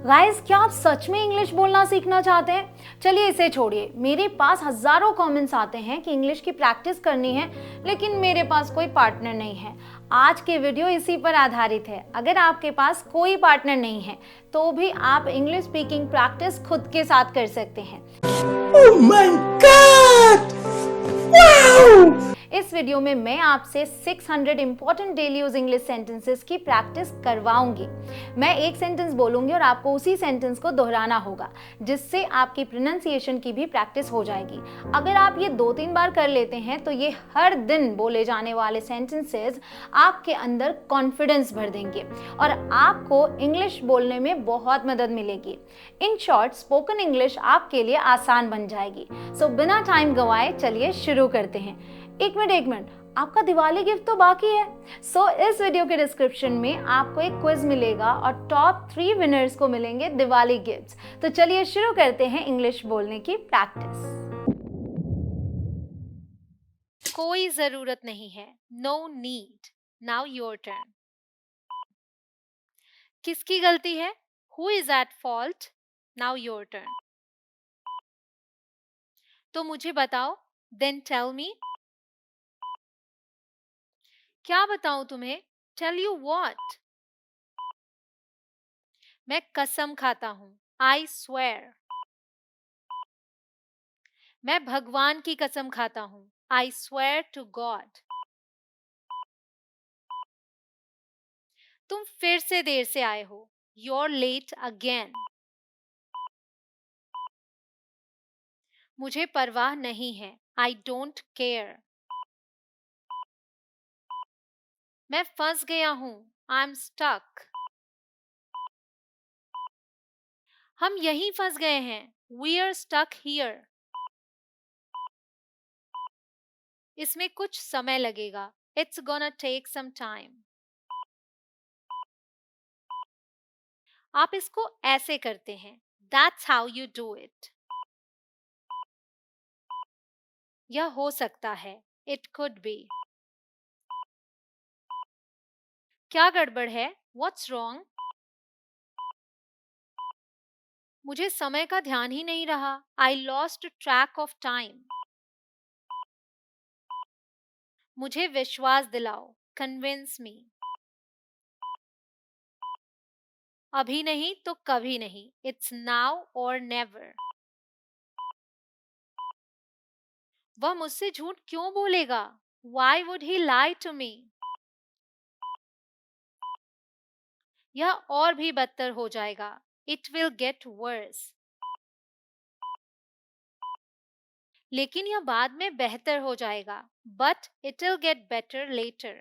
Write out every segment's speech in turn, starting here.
Guys, क्या आप सच में इंग्लिश बोलना सीखना चाहते हैं? चलिए इसे छोड़िए। मेरे पास हजारों कमेंट्स आते हैं कि इंग्लिश की प्रैक्टिस करनी है, लेकिन मेरे पास कोई पार्टनर नहीं है। आज के वीडियो इसी पर आधारित है। अगर आपके पास कोई पार्टनर नहीं है, तो भी आप इंग्लिश स्पीकिंग प्रैक्टिस खुद के साथ कर सकते हैं। Oh my God! Wow! इस वीडियो में मैं आपसे 600 important daily use English sentences की प्रैक्टिस करवाऊंगी। मैं एक सेंटेंस बोलूंगी और आपको उसी सेंटेंस को दोहराना होगा, जिससे आपकी प्रोनाउंसिएशन की भी प्रैक्टिस हो जाएगी। अगर आप ये 2-3 बार कर लेते हैं, तो ये हर दिन बोले जाने वाले सेंटेंसेस आपके अंदर कॉन्फिडेंस भर देंगे और आपको इंग्लिश बोलने में बहुत मदद मिलेगी। इन शॉर्ट, स्पोकन इंग्लिश आपके लिए आसान बन जाएगी। सो बिना टाइम गंवाए चलिए शुरू करते हैं। एक मिनट, आपका दिवाली गिफ्ट तो बाकी है। इस वीडियो के डिस्क्रिप्शन में आपको एक क्विज मिलेगा और टॉप 3 विनर्स को मिलेंगे दिवाली गिफ्ट्स। तो चलिए शुरू करते हैं इंग्लिश बोलने की प्रैक्टिस। कोई जरूरत नहीं है, no need. Now your turn. किसकी गलती है? Who is at fault? Now your turn. तो मुझे बताओ, देन टेल मी। क्या बताऊं तुम्हें? Tell you what? मैं कसम खाता हूं, आई स्वेयर। मैं भगवान की कसम खाता हूं, आई स्वेयर टू गॉड। तुम फिर से देर से आए हो, you're लेट अगेन। मुझे परवाह नहीं है, आई डोंट केयर। मैं फंस गया हूं, आई एम स्टक। हम यहीं फंस गए हैं, वी आर स्टक हियर। इसमें कुछ समय लगेगा, it's gonna take some time. आप इसको ऐसे करते हैं, that's how you do it. यह हो सकता है, इट कुड बी। क्या गड़बड़ है? What's wrong? मुझे समय का ध्यान ही नहीं रहा, I lost track of time. मुझे विश्वास दिलाओ, कन्विंस मी। अभी नहीं तो कभी नहीं, इट्स नाउ और नेवर। वह मुझसे झूठ क्यों बोलेगा? Why would he lie to me? यह और भी बदतर हो जाएगा, इट विल गेट वर्स। लेकिन यह बाद में बेहतर हो जाएगा, but it will get better later.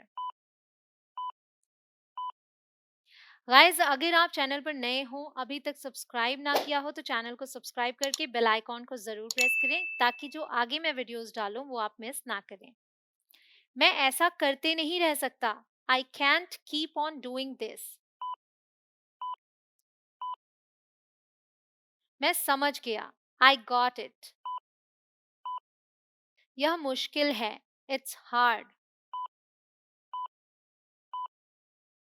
Guys, अगर आप चैनल पर नए हो, अभी तक सब्सक्राइब ना किया हो, तो चैनल को सब्सक्राइब करके बेल आइकॉन को जरूर प्रेस करें, ताकि जो आगे मैं वीडियोस डालूं वो आप मिस ना करें। मैं ऐसा करते नहीं रह सकता, I can't keep on doing this. मैं समझ गया, आई गॉट इट। यह मुश्किल है, इट्स हार्ड।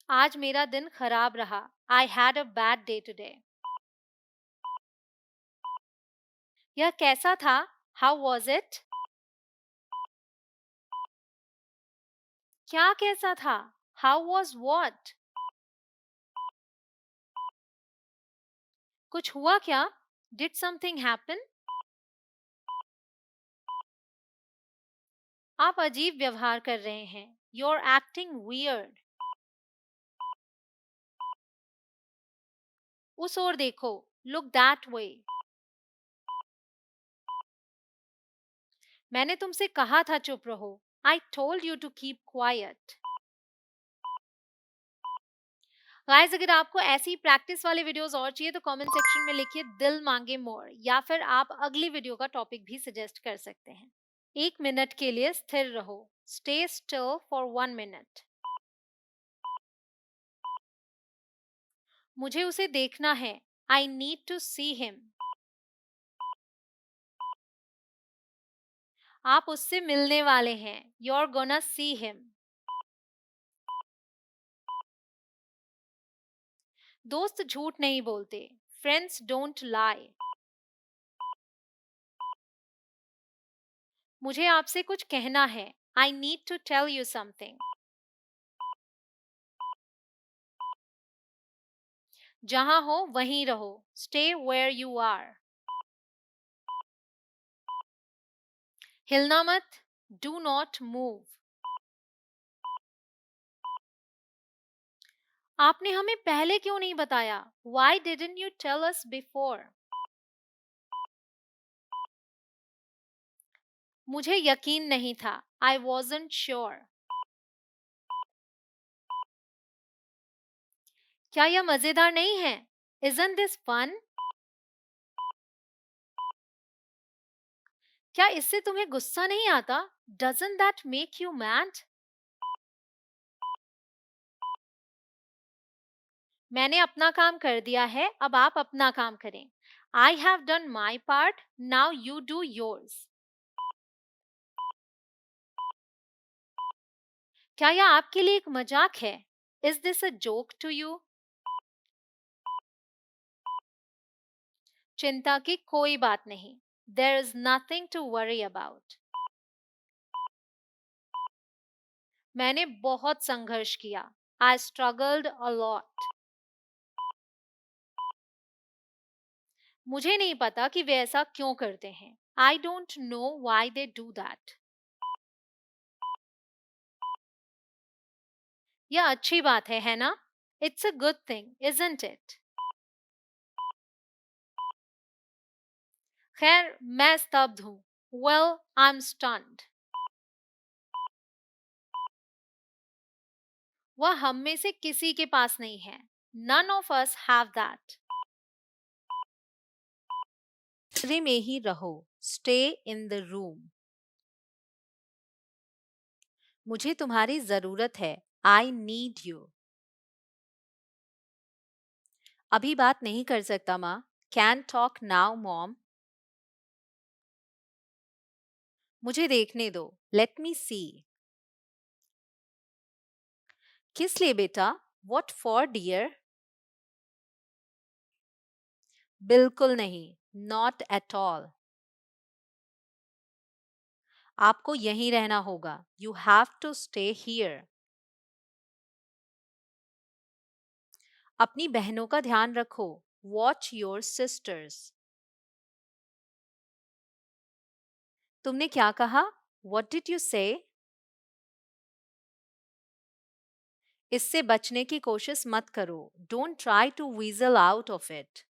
आज मेरा दिन खराब रहा, I had a bad day today. यह कैसा था? How was it? क्या कैसा था? How was what? कुछ हुआ क्या? Did something happen? आप अजीब व्यवहार कर रहे हैं, यू आर एक्टिंग वियर्ड। उस ओर देखो, लुक दैट वे। मैंने तुमसे कहा था चुप रहो, I told you to keep quiet. Guys, अगर आपको ऐसी प्रैक्टिस वाले वीडियोस और चाहिए तो कमेंट सेक्शन में लिखिए दिल मांगे मोर, या फिर आप अगली वीडियो का टॉपिक भी सजेस्ट कर सकते हैं। 1 मिनट के लिए स्थिर रहो, स्टे स्टिल फॉर 1 मिनट। मुझे उसे देखना है, I need to see him. आप उससे मिलने वाले हैं, you are gonna see him. दोस्त झूठ नहीं बोलते, फ्रेंड्स डोंट लाई। मुझे आपसे कुछ कहना है। I need to tell you something. जहां हो वहीं रहो। Stay where you are. हिलना मत। Do not move. आपने हमें पहले क्यों नहीं बताया? Why didn't you tell us before? मुझे यकीन नहीं था। I wasn't sure. क्या यह मजेदार नहीं है? Isn't this fun? क्या इससे तुम्हें गुस्सा नहीं आता? Doesn't that make you mad? मैंने अपना काम कर दिया है, अब आप अपना काम करें। I have done my part, now you do yours. क्या यह आपके लिए एक मजाक है? Is this a joke to you? चिंता की कोई बात नहीं। There is nothing to worry about. मैंने बहुत संघर्ष किया। I struggled a lot. मुझे नहीं पता कि वे ऐसा क्यों करते हैं। I don't know why they do that. यह अच्छी बात है ना? It's a good thing, isn't it? खैर, मैं स्तब्ध हूँ। Well, I'm stunned. वह हम में से किसी के पास नहीं है। None of us have that. कमरे में ही रहो। Stay in the room. मुझे तुम्हारी जरूरत है। I need you. अभी बात नहीं कर सकता माँ। Can't talk now, mom. मुझे देखने दो। Let me see. किस लिए बेटा? What for, dear? बिल्कुल नहीं। Not at all. आपको यहीं रहना होगा। You have to stay here. अपनी बहनों का ध्यान रखो। Watch your sisters. तुमने क्या कहा? What did you say? इससे बचने की कोशिश मत करो। Don't try to weasel out of it.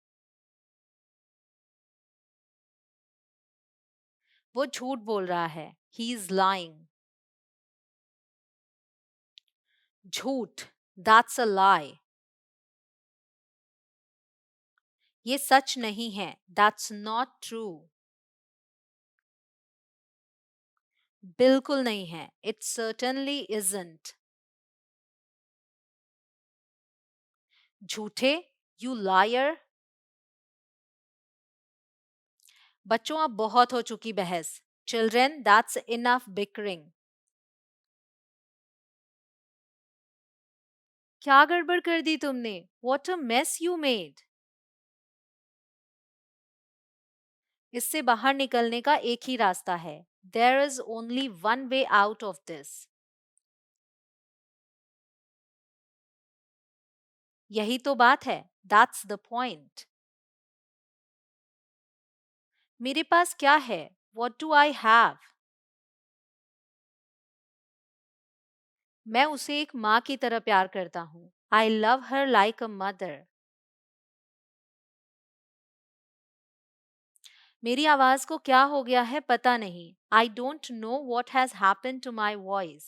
वो झूठ बोल रहा है। He is lying. झूठ। That's a lie. ये सच नहीं है। That's not true. बिल्कुल नहीं है। It certainly isn't. झूठे। You liar. बच्चों, अब बहुत हो चुकी बहस। Children, that's enough bickering. क्या गड़बड़ कर दी तुमने? What a mess you made. इससे बाहर निकलने का एक ही रास्ता है। There is only one way out of this. यही तो बात है। That's the point. मेरे पास क्या है? What do I have? मैं उसे एक माँ की तरह प्यार करता हूँ। I love her like a mother. मेरी आवाज को क्या हो गया है पता नहीं। I don't know what has happened to my voice.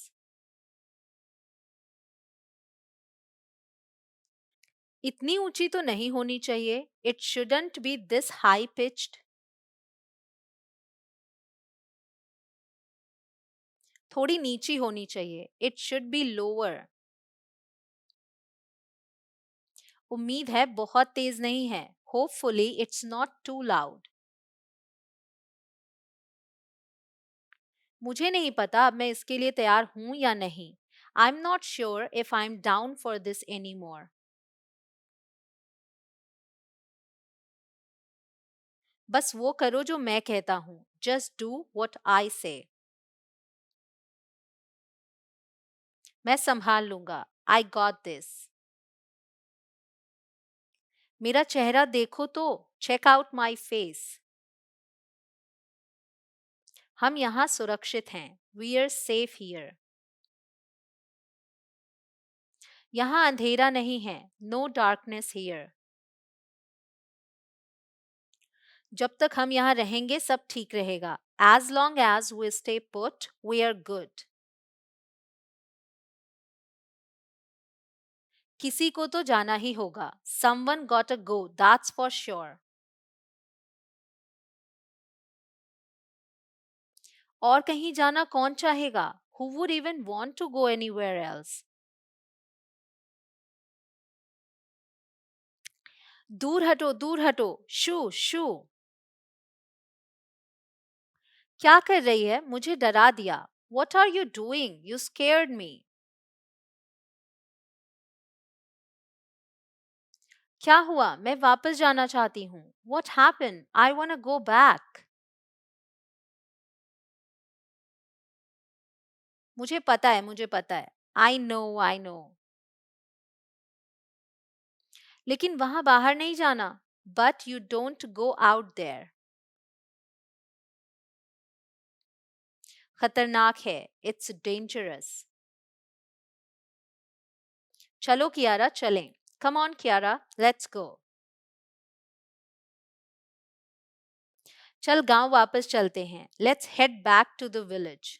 इतनी ऊंची तो नहीं होनी चाहिए। It shouldn't be this high pitched. थोड़ी नीची होनी चाहिए। It should be lower. उम्मीद है बहुत तेज नहीं है। Hopefully it's not too loud. मुझे नहीं पता अब मैं इसके लिए तैयार हूं या नहीं। I'm not sure if I'm down for this anymore. बस वो करो जो मैं कहता हूं. Just do what I say. मैं संभाल लूंगा. I got this. मेरा चेहरा देखो तो. Check out my face. हम यहाँ सुरक्षित हैं. We are safe here. यहाँ अंधेरा नहीं है. No darkness here. जब तक हम यहाँ रहेंगे सब ठीक रहेगा. As long as we stay put, we are good. किसी को तो जाना ही होगा. Someone gotta go, that's for sure. और कहीं जाना कौन चाहेगा? Who would even want to go anywhere else? दूर हटो, दूर हटो. शू शू. क्या कर रही है? मुझे डरा दिया. What are you doing? You scared me. क्या हुआ? मैं वापस जाना चाहती हूँ. What happened? I wanna go back. मुझे पता है, मुझे पता है. I know, I know. लेकिन वहां बाहर नहीं जाना. But you don't go out there. खतरनाक है. It's dangerous. चलो कियारा, चलें. Come on Kiara, let's go. चल गांव वापस चलते हैं. Let's head back to the village.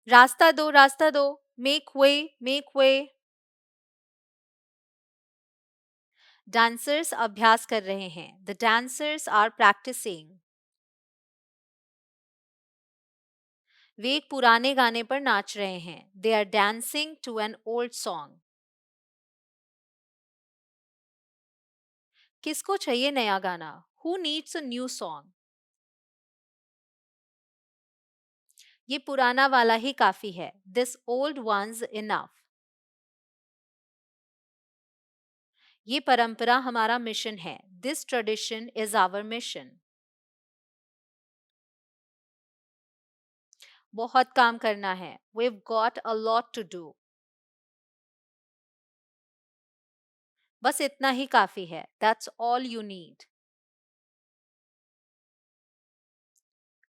रास्ता दो, रास्ता दो. Make way, make way. Dancers अभ्यास कर रहे हैं. The dancers are practicing. वे एक पुराने गाने पर नाच रहे हैं. They are dancing to an old song. किसको चाहिए नया गाना? Who needs a new song? ये पुराना वाला ही काफी है. This old one's enough. ये परंपरा हमारा मिशन है. This tradition is our mission. बहुत काम करना है. We've got a lot to do. बस इतना ही काफी है. That's all you need.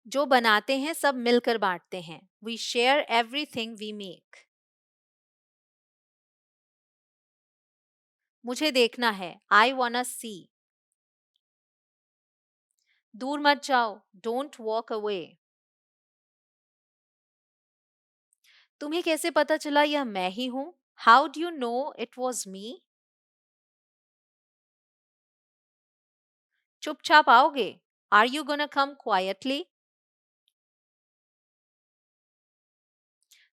जो बनाते हैं सब मिलकर बांटते हैं. We share everything we make. मुझे देखना है. I wanna see. दूर मत जाओ. Don't walk away. तुम्हें कैसे पता चला यह मैं ही हूं? How do you know it was me? चुपचाप आओगे? Are you gonna come quietly?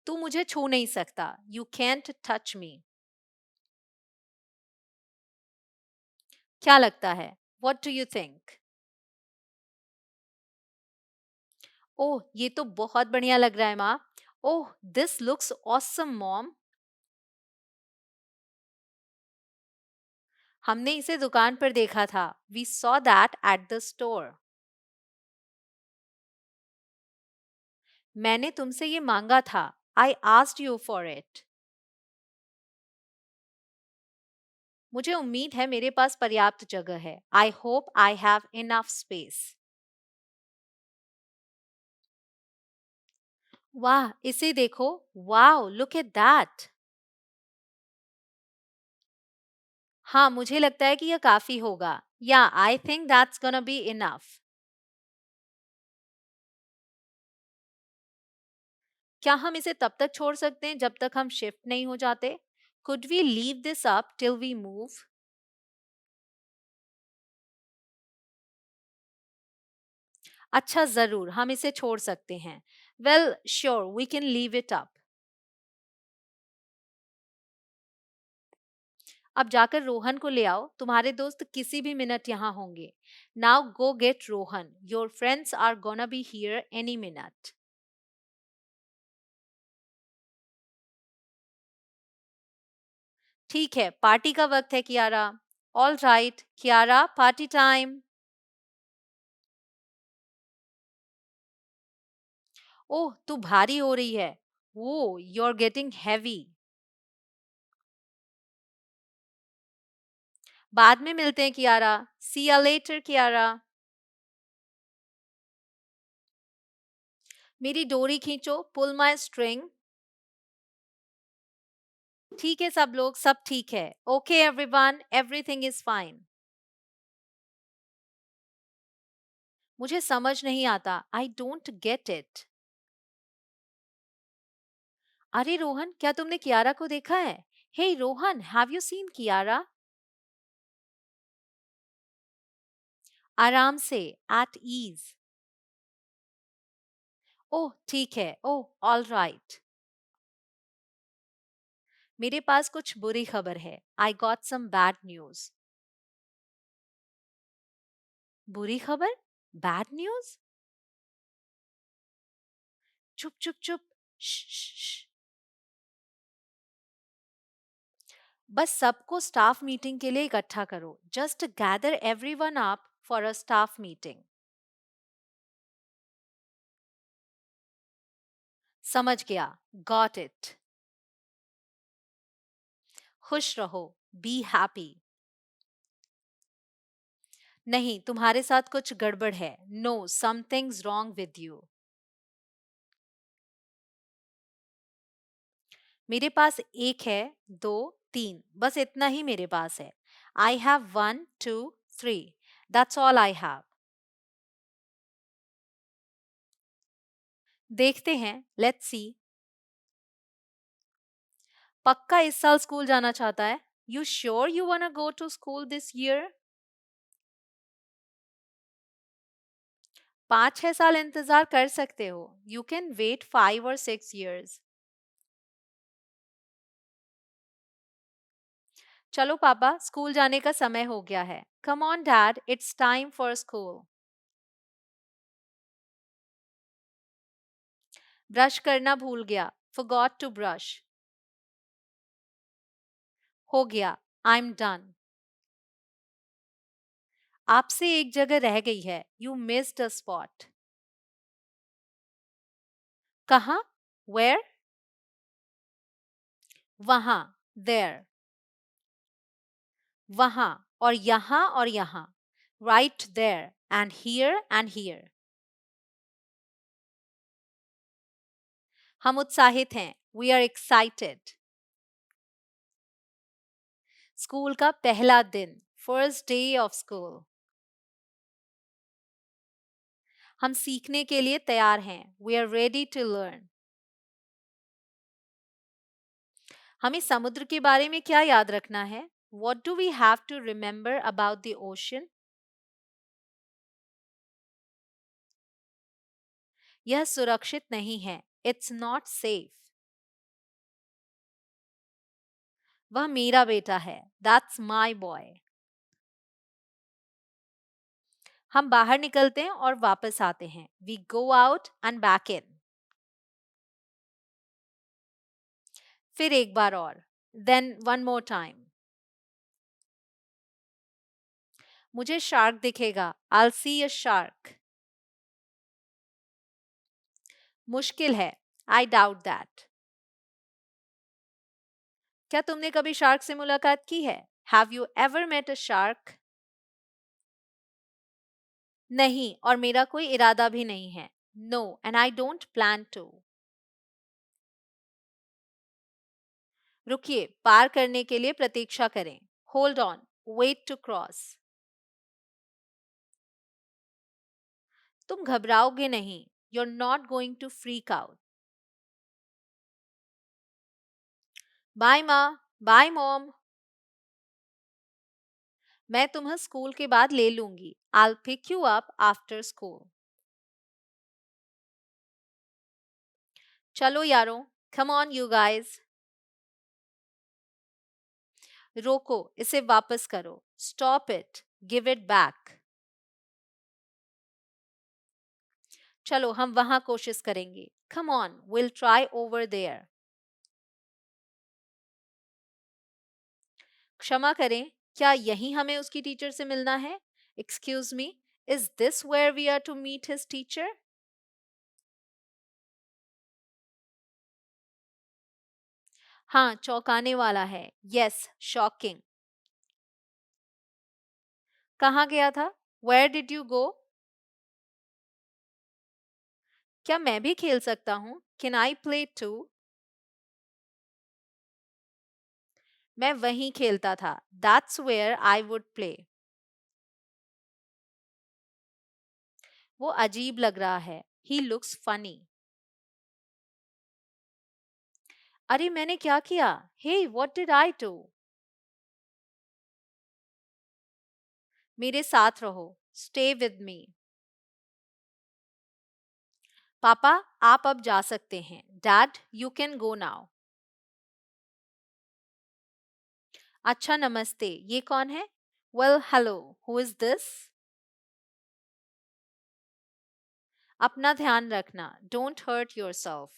तू मुझे छू नहीं सकता. You can't touch me. क्या लगता है? What do you think? ओह, ये तो बहुत बढ़िया लग रहा है माँ. ओह, this looks awesome, mom. हमने इसे दुकान पर देखा था. We saw that at the store. मैंने तुमसे ये मांगा था. I asked you for it. मुझे उम्मीद है मेरे पास पर्याप्त जगह है. I hope I have enough space. वाह, इसे देखो. Wow, look at that. हाँ, मुझे लगता है कि यह काफी होगा. Yeah, I think that's gonna be enough. क्या हम इसे तब तक छोड़ सकते हैं जब तक हम शिफ्ट नहीं हो जाते? Could we leave this up till we move? अच्छा, जरूर, हम इसे छोड़ सकते हैं. Well, sure, we can leave it up. अब जाकर रोहन को ले आओ. तुम्हारे दोस्त किसी भी मिनट यहाँ होंगे. Now go get Rohan. Your friends are gonna be here any minute. ठीक है, पार्टी का वक्त है Kiara. All right, Kiara, party time. ओह, तू भारी हो रही है. Oh, you're getting heavy. बाद में मिलते हैं Kiara. See you later, Kiara. मेरी डोरी खींचो. Pull my string. ठीक है सब लोग, सब ठीक है. Okay everyone, everything is fine. मुझे समझ नहीं आता. I don't get it. अरे रोहन, क्या तुमने कियारा को देखा है? Hey Rohan, have you seen Kiara? आराम से, at ease. ओह ठीक है. Oh all right. मेरे पास कुछ बुरी खबर है. I got some bad news. बुरी खबर? Bad news? चुप चुप चुप. श्श. बस सबको स्टाफ मीटिंग के लिए इकट्ठा करो. Just gather everyone up for a staff meeting. समझ गया. Got it. खुश रहो. Be happy. नहीं, तुम्हारे साथ कुछ गड़बड़ है. No, something's wrong with you. मेरे पास एक है, दो, तीन, बस इतना ही मेरे पास है. I have 1 2 3. That's all I have. देखते हैं. Let's see. पक्का इस साल स्कूल जाना चाहता है? You sure you wanna go to school this year? 5-6 साल इंतजार कर सकते हो. You can wait 5 or 6 years. चलो पापा, स्कूल जाने का समय हो गया है. Come on dad, it's time for school. Brush करना भूल गया. forgot to brush. हो गया. I'm done. आपसे एक जगह रह गई है. You missed a spot. कहाँ? Where? वहां. There. वहां और यहाँ. Right there and here and here. हम उत्साहित हैं. We are excited. स्कूल का पहला दिन. First day of school. हम सीखने के लिए तैयार हैं. We are ready to learn. हमें समुद्र के बारे में क्या याद रखना है? What do we have to remember about the ocean? यह सुरक्षित नहीं है. It's not safe. वह मेरा बेटा है. That's my boy. हम बाहर निकलते हैं और वापस आते हैं. We go out and back in. फिर एक बार और. Then one more time. मुझे शार्क दिखेगा. I'll see a shark. मुश्किल है. I doubt that. क्या तुमने कभी शार्क से मुलाकात की है? Have you ever met a shark? नहीं, और मेरा कोई इरादा भी नहीं है. No, and I don't plan to. रुकिए, पार करने के लिए प्रतीक्षा करें. Hold on, wait to cross. तुम घबराओगे नहीं. You're not going to freak out. Bye माँ. Bye mom. मैं तुम्हें स्कूल के बाद ले लूंगी. I'll pick you up after school. चलो यारों. Come on you guys. रोको, इसे वापस करो. Stop it. Give it back. चलो हम वहां कोशिश करेंगे. Come on, we'll try over there. क्षमा करें, क्या यही हमें उसकी टीचर से मिलना है? Excuse me, is this where we are to meet his teacher? हाँ, चौंकाने वाला है। Yes, shocking. कहाँ गया था? Where did you go? क्या मैं भी खेल सकता हूँ? Can I play too? मैं वहीं खेलता था। That's where I would play. वो अजीब लग रहा है। He looks funny. अरे मैंने क्या किया? Hey, what did I do? मेरे साथ रहो। स्टे विद मी। पापा, आप अब जा सकते हैं। Dad, you can go now. अच्छा, नमस्ते। ये कौन है? Well, hello. Who is this? अपना ध्यान रखना। Don't hurt yourself.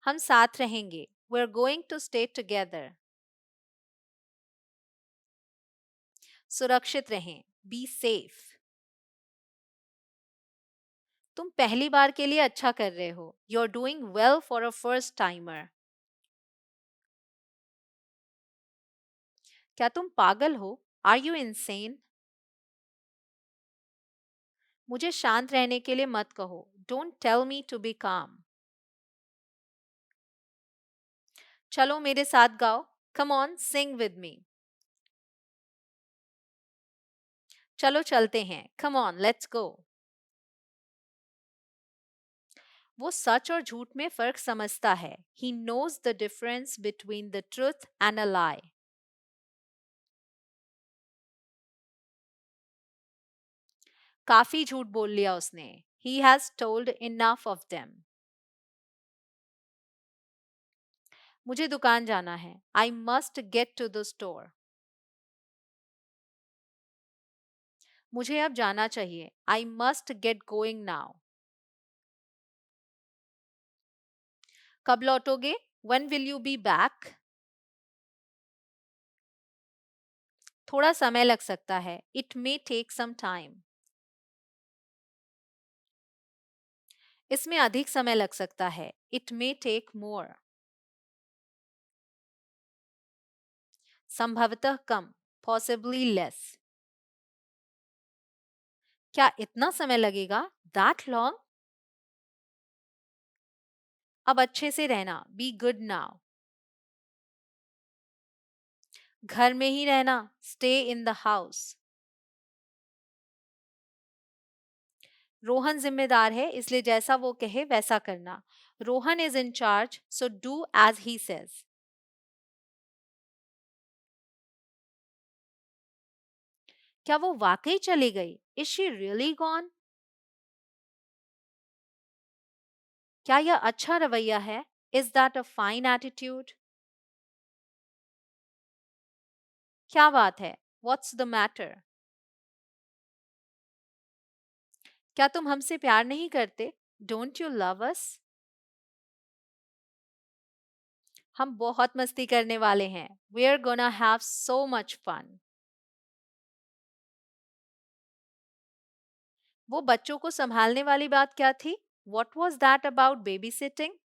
हम साथ रहेंगे। We are going to stay together. सुरक्षित रहें। Be safe. तुम पहली बार के लिए अच्छा कर रहे हो। You are doing well for a first timer. क्या तुम पागल हो? Are you insane? मुझे शांत रहने के लिए मत कहो। Don't tell me to be calm. चलो मेरे साथ गाओ। Come on, sing with me. चलो चलते हैं। Come on, let's go. वो सच और झूठ में फर्क समझता है। He knows the difference between the truth and a lie. काफी झूठ बोल लिया उसने। He has told enough of them. मुझे दुकान जाना है। I must get to the store. मुझे अब जाना चाहिए। I must get going now. कब लौटोगे? When will you be back? थोड़ा समय लग सकता है। It may take some time. इसमें अधिक समय लग सकता है। It may take more. संभवतः कम। Possibly less. क्या इतना समय लगेगा? That long? अब अच्छे से रहना। Be good now. घर में ही रहना। Stay in the house. Rohan जिम्मेदार है, इसलिए जैसा वो कहे वैसा करना। Rohan is in charge, so do as he says. क्या वो वाकई चली गई? Is she really gone? क्या यह अच्छा रवैया है? Is that a fine attitude? क्या बात है? What's the matter? क्या तुम हमसे प्यार नहीं करते? Don't you love us? हम बहुत मस्ती करने वाले हैं। We are gonna have so much fun. वो बच्चों को संभालने वाली बात क्या थी? What was that about babysitting?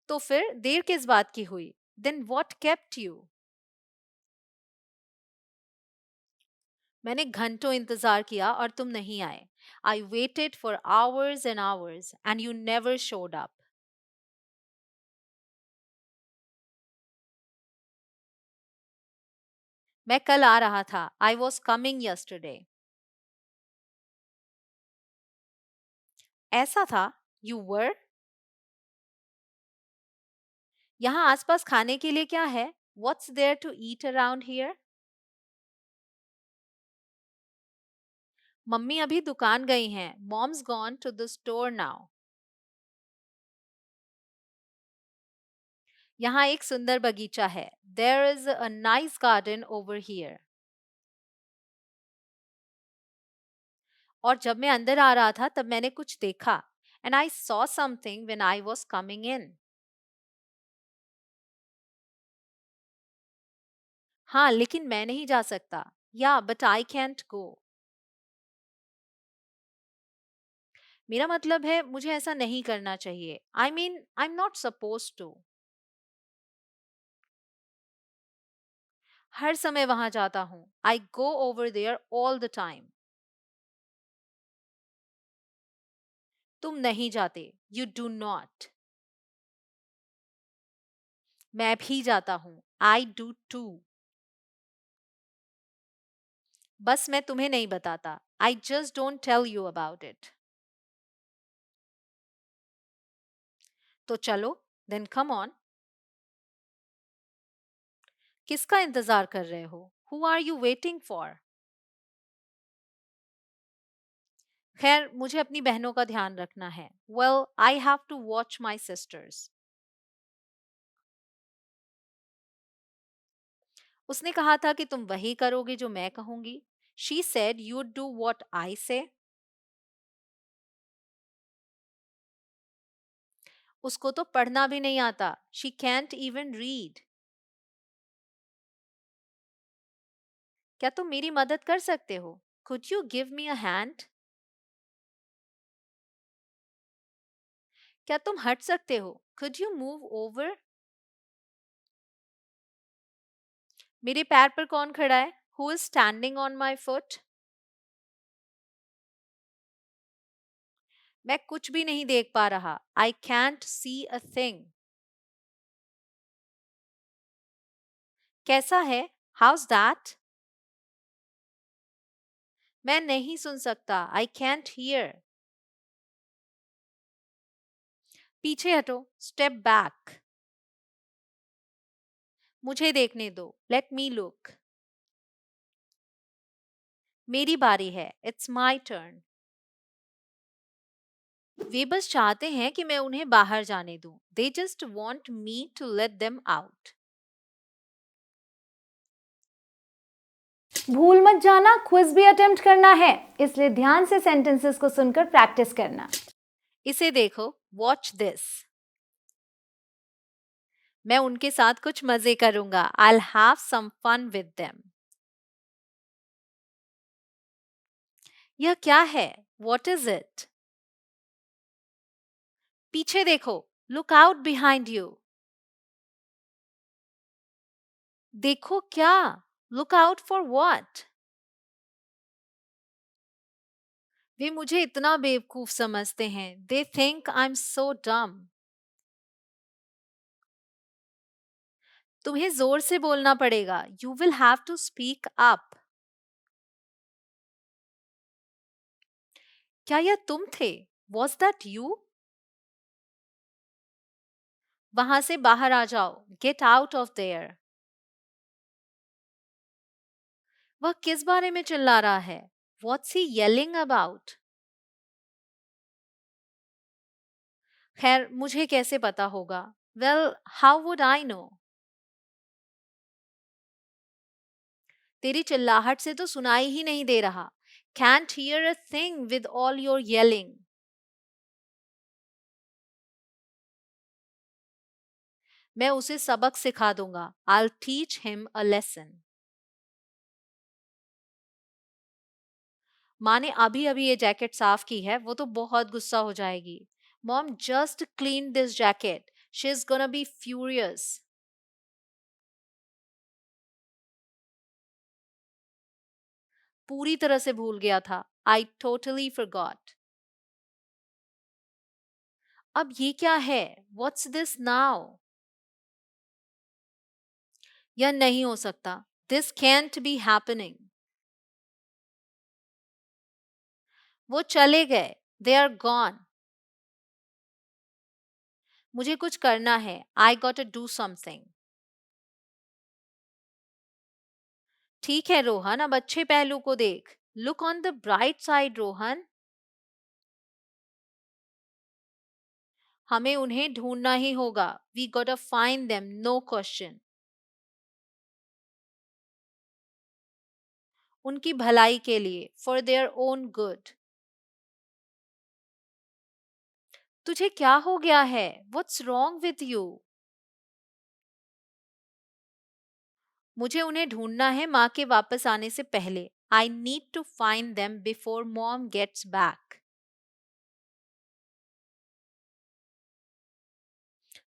तो फिर देर किस बात की हुई? Then what kept you? मैंने घंटों इंतजार किया और तुम नहीं आए। I waited for hours and hours and you never showed up. मैं कल आ रहा था। I was coming yesterday. ऐसा था? You were? यहाँ आसपास खाने के लिए क्या है? What's there to eat around here? Mummy अभी दुकान गई हैं। Mom's gone to the store now. यहाँ एक सुंदर बगीचा है। There is a nice garden over here. और जब मैं अंदर आ रहा था तब मैंने कुछ देखा। And I saw something when I was coming in. हाँ, लेकिन मैं नहीं जा सकता. Yeah, but I can't go. मेरा मतलब है मुझे ऐसा नहीं करना चाहिए. I mean, I'm not supposed to. हर समय वहां जाता हूं. I go over there all the time. तुम नहीं जाते. You do not. मैं भी जाता हूं. I do too. बस मैं तुम्हें नहीं बताता. I just don't tell you about it. तो चलो. Then come on. किसका इंतजार कर रहे हो? Who are you waiting for? खैर मुझे अपनी बहनों का ध्यान रखना है. Well, I have to watch my sisters. उसने कहा था कि तुम वही करोगे जो मैं कहूंगी. She said you'd do what I say. उसको तो पढ़ना भी नहीं आता. She can't even read. क्या तुम मेरी मदद कर सकते हो? Could you give me a hand? क्या तुम हट सकते हो? Could you move over? मेरे पैर पर कौन खड़ा है? Who is standing on my foot? मैं कुछ भी नहीं देख पा रहा. I can't see a thing. कैसा है? How's that? मैं नहीं सुन सकता. I can't hear. पीछे हटो. Step back. मुझे देखने दो. Let me look. मेरी बारी है. It's my turn. वे बस चाहते हैं कि मैं उन्हें बाहर जाने दूं. They just want me to let them out. भूल मत जाना, क्विज भी अटेम्प्ट करना है, इसलिए ध्यान से सेंटेंसेस को सुनकर प्रैक्टिस करना. इसे देखो. Watch this. मैं उनके साथ कुछ मजे करूंगा. I'll have some fun with them. यह क्या है? What is it? पीछे देखो. Look out behind you. देखो क्या? Look out for what? वे मुझे इतना बेवकूफ समझते हैं. They think I'm so dumb. तुम्हें जोर से बोलना पड़ेगा. You will have to speak up. क्या यह तुम थे? Was that you? वहां से बाहर आ जाओ. Get out of there. वह किस बारे में चिल्ला रहा है? What's he yelling about? खैर मुझे कैसे पता होगा? Well, how would I know? तेरी चिल्लाहट से तो सुनाई ही नहीं दे रहा. Can't hear a thing with all your yelling. मैं उसे सबक सिखा दूंगा. I'll teach him a lesson. माँ ने अभी अभी ये जैकेट साफ की है. वो तो बहुत गुस्सा हो जाएगी. Mom just cleaned this jacket. She's gonna be furious. पूरी तरह से भूल गया था. I totally forgot. अब ये क्या है? What's this now? यह नहीं हो सकता. This can't be happening. वो चले गए. They are gone. मुझे कुछ करना है. I gotta do something. ठीक है रोहन, अब अच्छे पहलू को देख. Look on the bright side, Rohan. हमें उन्हें ढूंढना ही होगा. We gotta find them, no question. उनकी भलाई के लिए. For their own good. तुझे क्या हो गया है? What's wrong with you? मुझे उन्हें ढूंढना है माँ के वापस आने से पहले. I need to find them before mom gets back.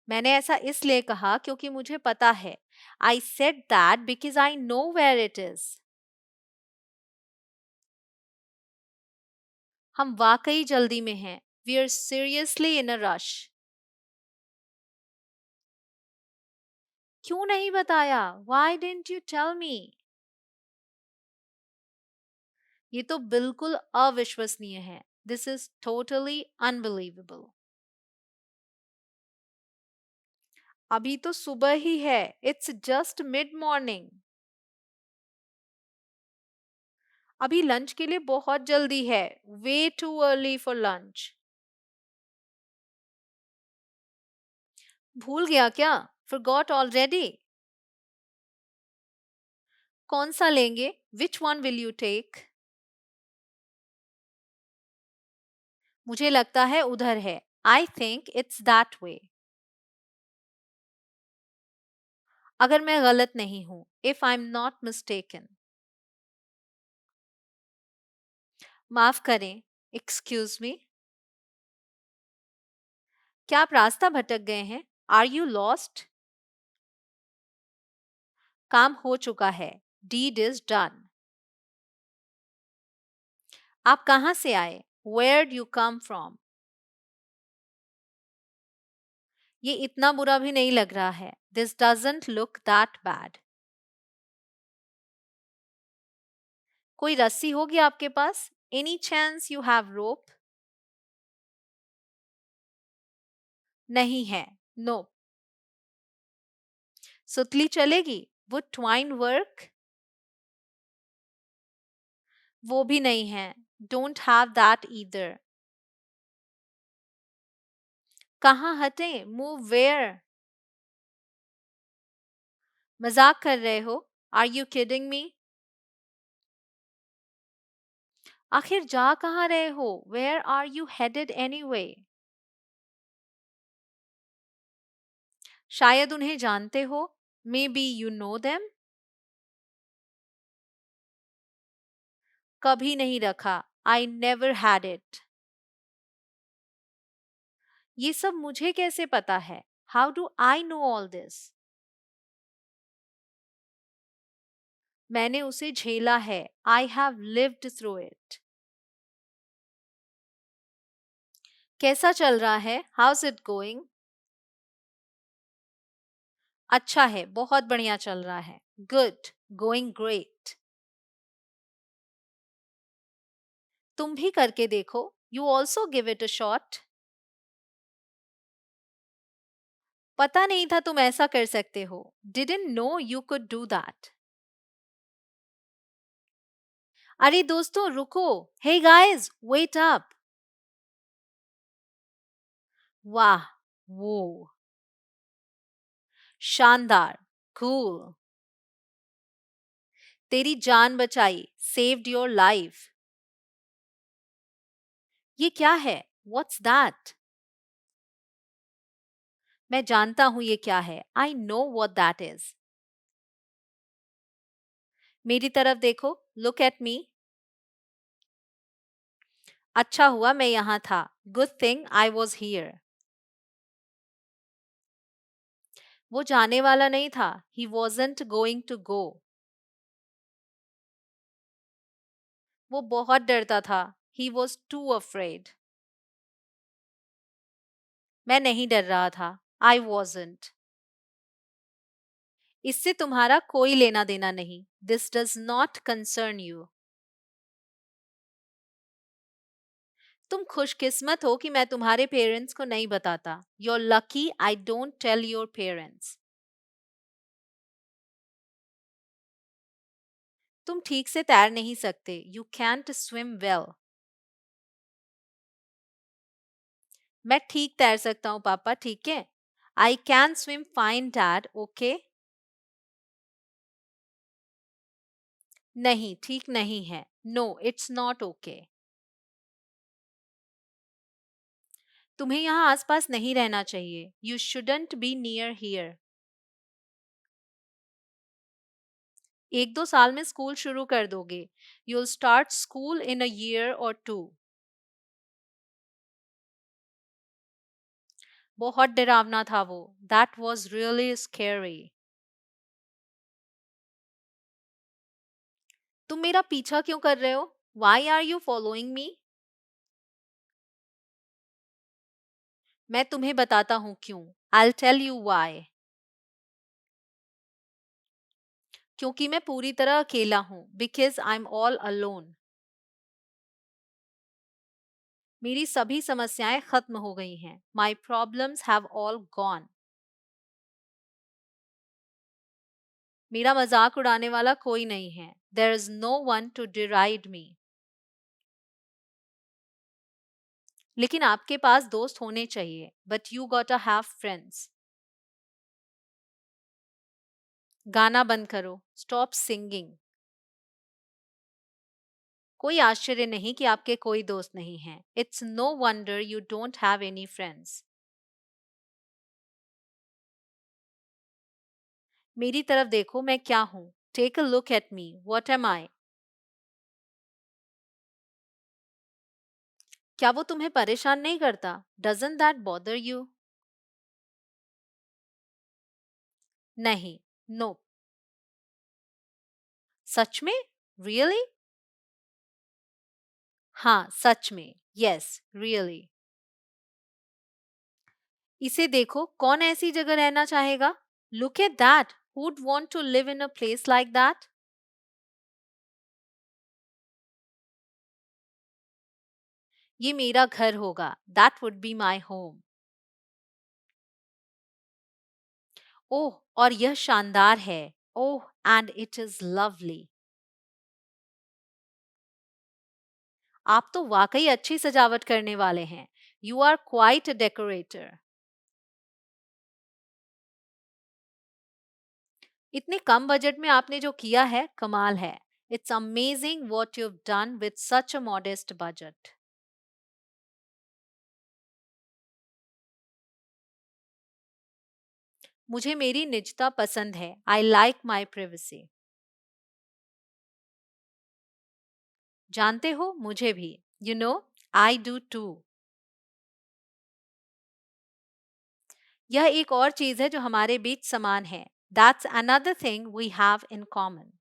मैंने ऐसा इसलिए कहा क्योंकि मुझे पता है. I said that because I know where it is. हम वाकई जल्दी में हैं. We are seriously in a rush. क्यों नहीं बताया? Why didn't you tell me? ये तो बिल्कुल अविश्वसनीय है. This is totally unbelievable. अभी तो सुबह ही है. It's just mid morning. अभी लंच के लिए बहुत जल्दी है. Way too early for lunch. भूल गया क्या? Forgot already. कौन सा लेंगे? Which one will you take? मुझे लगता है उधर है. I think it's that way. अगर मैं गलत नहीं हूं. If I'm not mistaken. माफ करें. Excuse me. क्या आप रास्ता भटक गए हैं? Are you lost? काम हो चुका है. Deed is done. आप कहां से आए? Where'd you come from? ये इतना बुरा भी नहीं लग रहा है. This doesn't look that bad. कोई रस्सी होगी आपके पास? Any chance you have rope? नहीं है. No. सुतली चलेगी? Would twine work? वो भी नहीं है. Don't have that either. कहाँ हटें? Move where? मजाक कर रहे हो? Are you kidding me? आखिर जा कहाँ रहे हो? Where are you headed anyway? शायद उन्हें जानते हो. Maybe you know them. कभी नहीं रखा. I never had it. ये सब मुझे कैसे पता है? How do I know all this? मैंने उसे झेला है. I have lived through it. कैसा चल रहा है? How's it going? अच्छा है. बहुत बढ़िया चल रहा है. Good. Going great. तुम भी करके देखो. You also give it a shot. पता नहीं था तुम ऐसा कर सकते हो. Didn't know you could do that. अरे दोस्तों रुको. Hey guys, wait up. वाह. वो. शानदार. Cool. तेरी जान बचाई. Saved your life. ये क्या है? What's that? मैं जानता हूं ये क्या है. I know what that is. मेरी तरफ देखो. Look at me. अच्छा हुआ मैं यहाँ था. Good thing I was here. वो जाने वाला नहीं था. He wasn't going to go. वो बहुत डरता था. He was too afraid. मैं नहीं डर रहा था. I wasn't. इससे तुम्हारा कोई लेना देना नहीं. This does not concern you. तुम खुशकिस्मत हो कि मैं तुम्हारे पेरेंट्स को नहीं बताता. You're lucky I don't tell your parents. तुम ठीक से तैर नहीं सकते. You can't swim well. मैं ठीक तैर सकता हूँ पापा. ठीक है. I can swim fine dad. Okay. नहीं ठीक नहीं है. No, it's not okay. तुम्हें यहाँ आसपास नहीं रहना चाहिए. You shouldn't be near here. 1-2 साल में स्कूल शुरू कर दोगे. You'll start school in a year or two. बहुत डरावना था वो. That was really scary. तुम मेरा पीछा क्यों कर रहे हो? Why are you following me? मैं तुम्हें बताता हूँ क्यों. I'll tell you why. क्योंकि मैं पूरी तरह अकेला हूँ. Because I'm all alone. मेरी सभी समस्याएं खत्म हो गई हैं. My problems have all gone. मेरा मजाक उड़ाने वाला कोई नहीं है. There is no one to deride me. लेकिन आपके पास दोस्त होने चाहिए. But you gotta have friends. गाना बंद करो. Stop singing. कोई आश्चर्य नहीं कि आपके कोई दोस्त नहीं हैं. It's no wonder you don't have any friends. मेरी तरफ देखो, मैं क्या हूँ. Take a look at me. What am I? क्या वो तुम्हें परेशान नहीं करता? Doesn't that bother you? नहीं. No. सच में? Really? हाँ, सच में. Yes, really. इसे देखो, कौन ऐसी जगह रहना चाहेगा? Look at that. Who'd want to live in a place like that? ये मेरा घर होगा. That would be my home. ओह, और यह शानदार है. ओह, and it is lovely. आप तो वाकई अच्छी सजावट करने वाले हैं. You are quite a decorator. इतने कम बजट में आपने जो किया है, कमाल है. It's amazing what you've done with such a modest budget. मुझे मेरी निजता पसंद है. I like my privacy. जानते हो, मुझे भी. You know, I do too. यह एक और चीज है जो हमारे बीच समान है. That's another thing we have in common.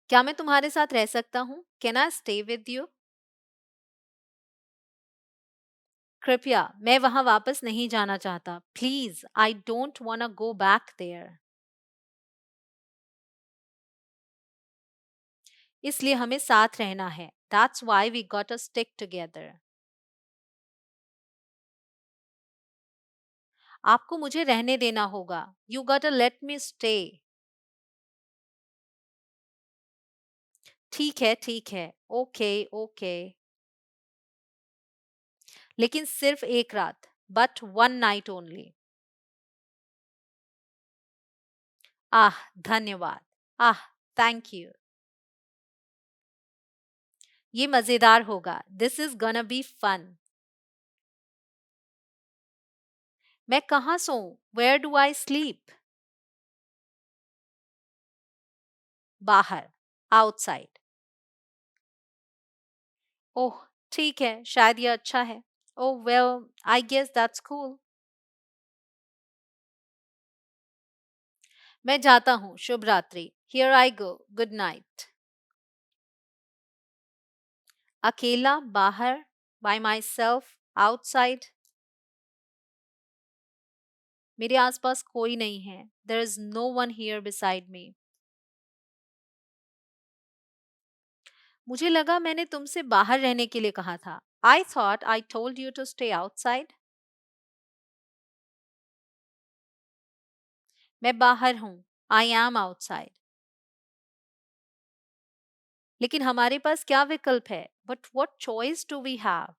क्या मैं तुम्हारे साथ रह सकता हूँ? Can I stay with you? कृपया, मैं वहां वापस नहीं जाना चाहता. Please, I don't wanna go back there. इसलिए हमें साथ रहना है. That's why we gotta stick together. आपको मुझे रहने देना होगा. You gotta let me stay. ठीक है, ठीक है. Okay, okay. लेकिन सिर्फ एक रात. But one night only. आह, धन्यवाद. आह, thank you. ये मजेदार होगा. This is gonna be fun. मैं कहाँ सोऊं? Where do I sleep? बाहर. Outside. ओह, ठीक है, शायद यह अच्छा है. Oh well, I guess that's cool. मैं जाता हूँ. शुभ रात्रि. Here I go. Good night. अकेला, बाहर, by myself, outside. मेरे आसपास कोई नहीं है. There is no one here beside me. मुझे लगा मैंने तुमसे बाहर रहने के लिए कहा था. I thought I told you to stay outside. मैं बाहर हूँ. I am outside. लेकिन हमारे पास क्या विकल्प है? But what choice do we have?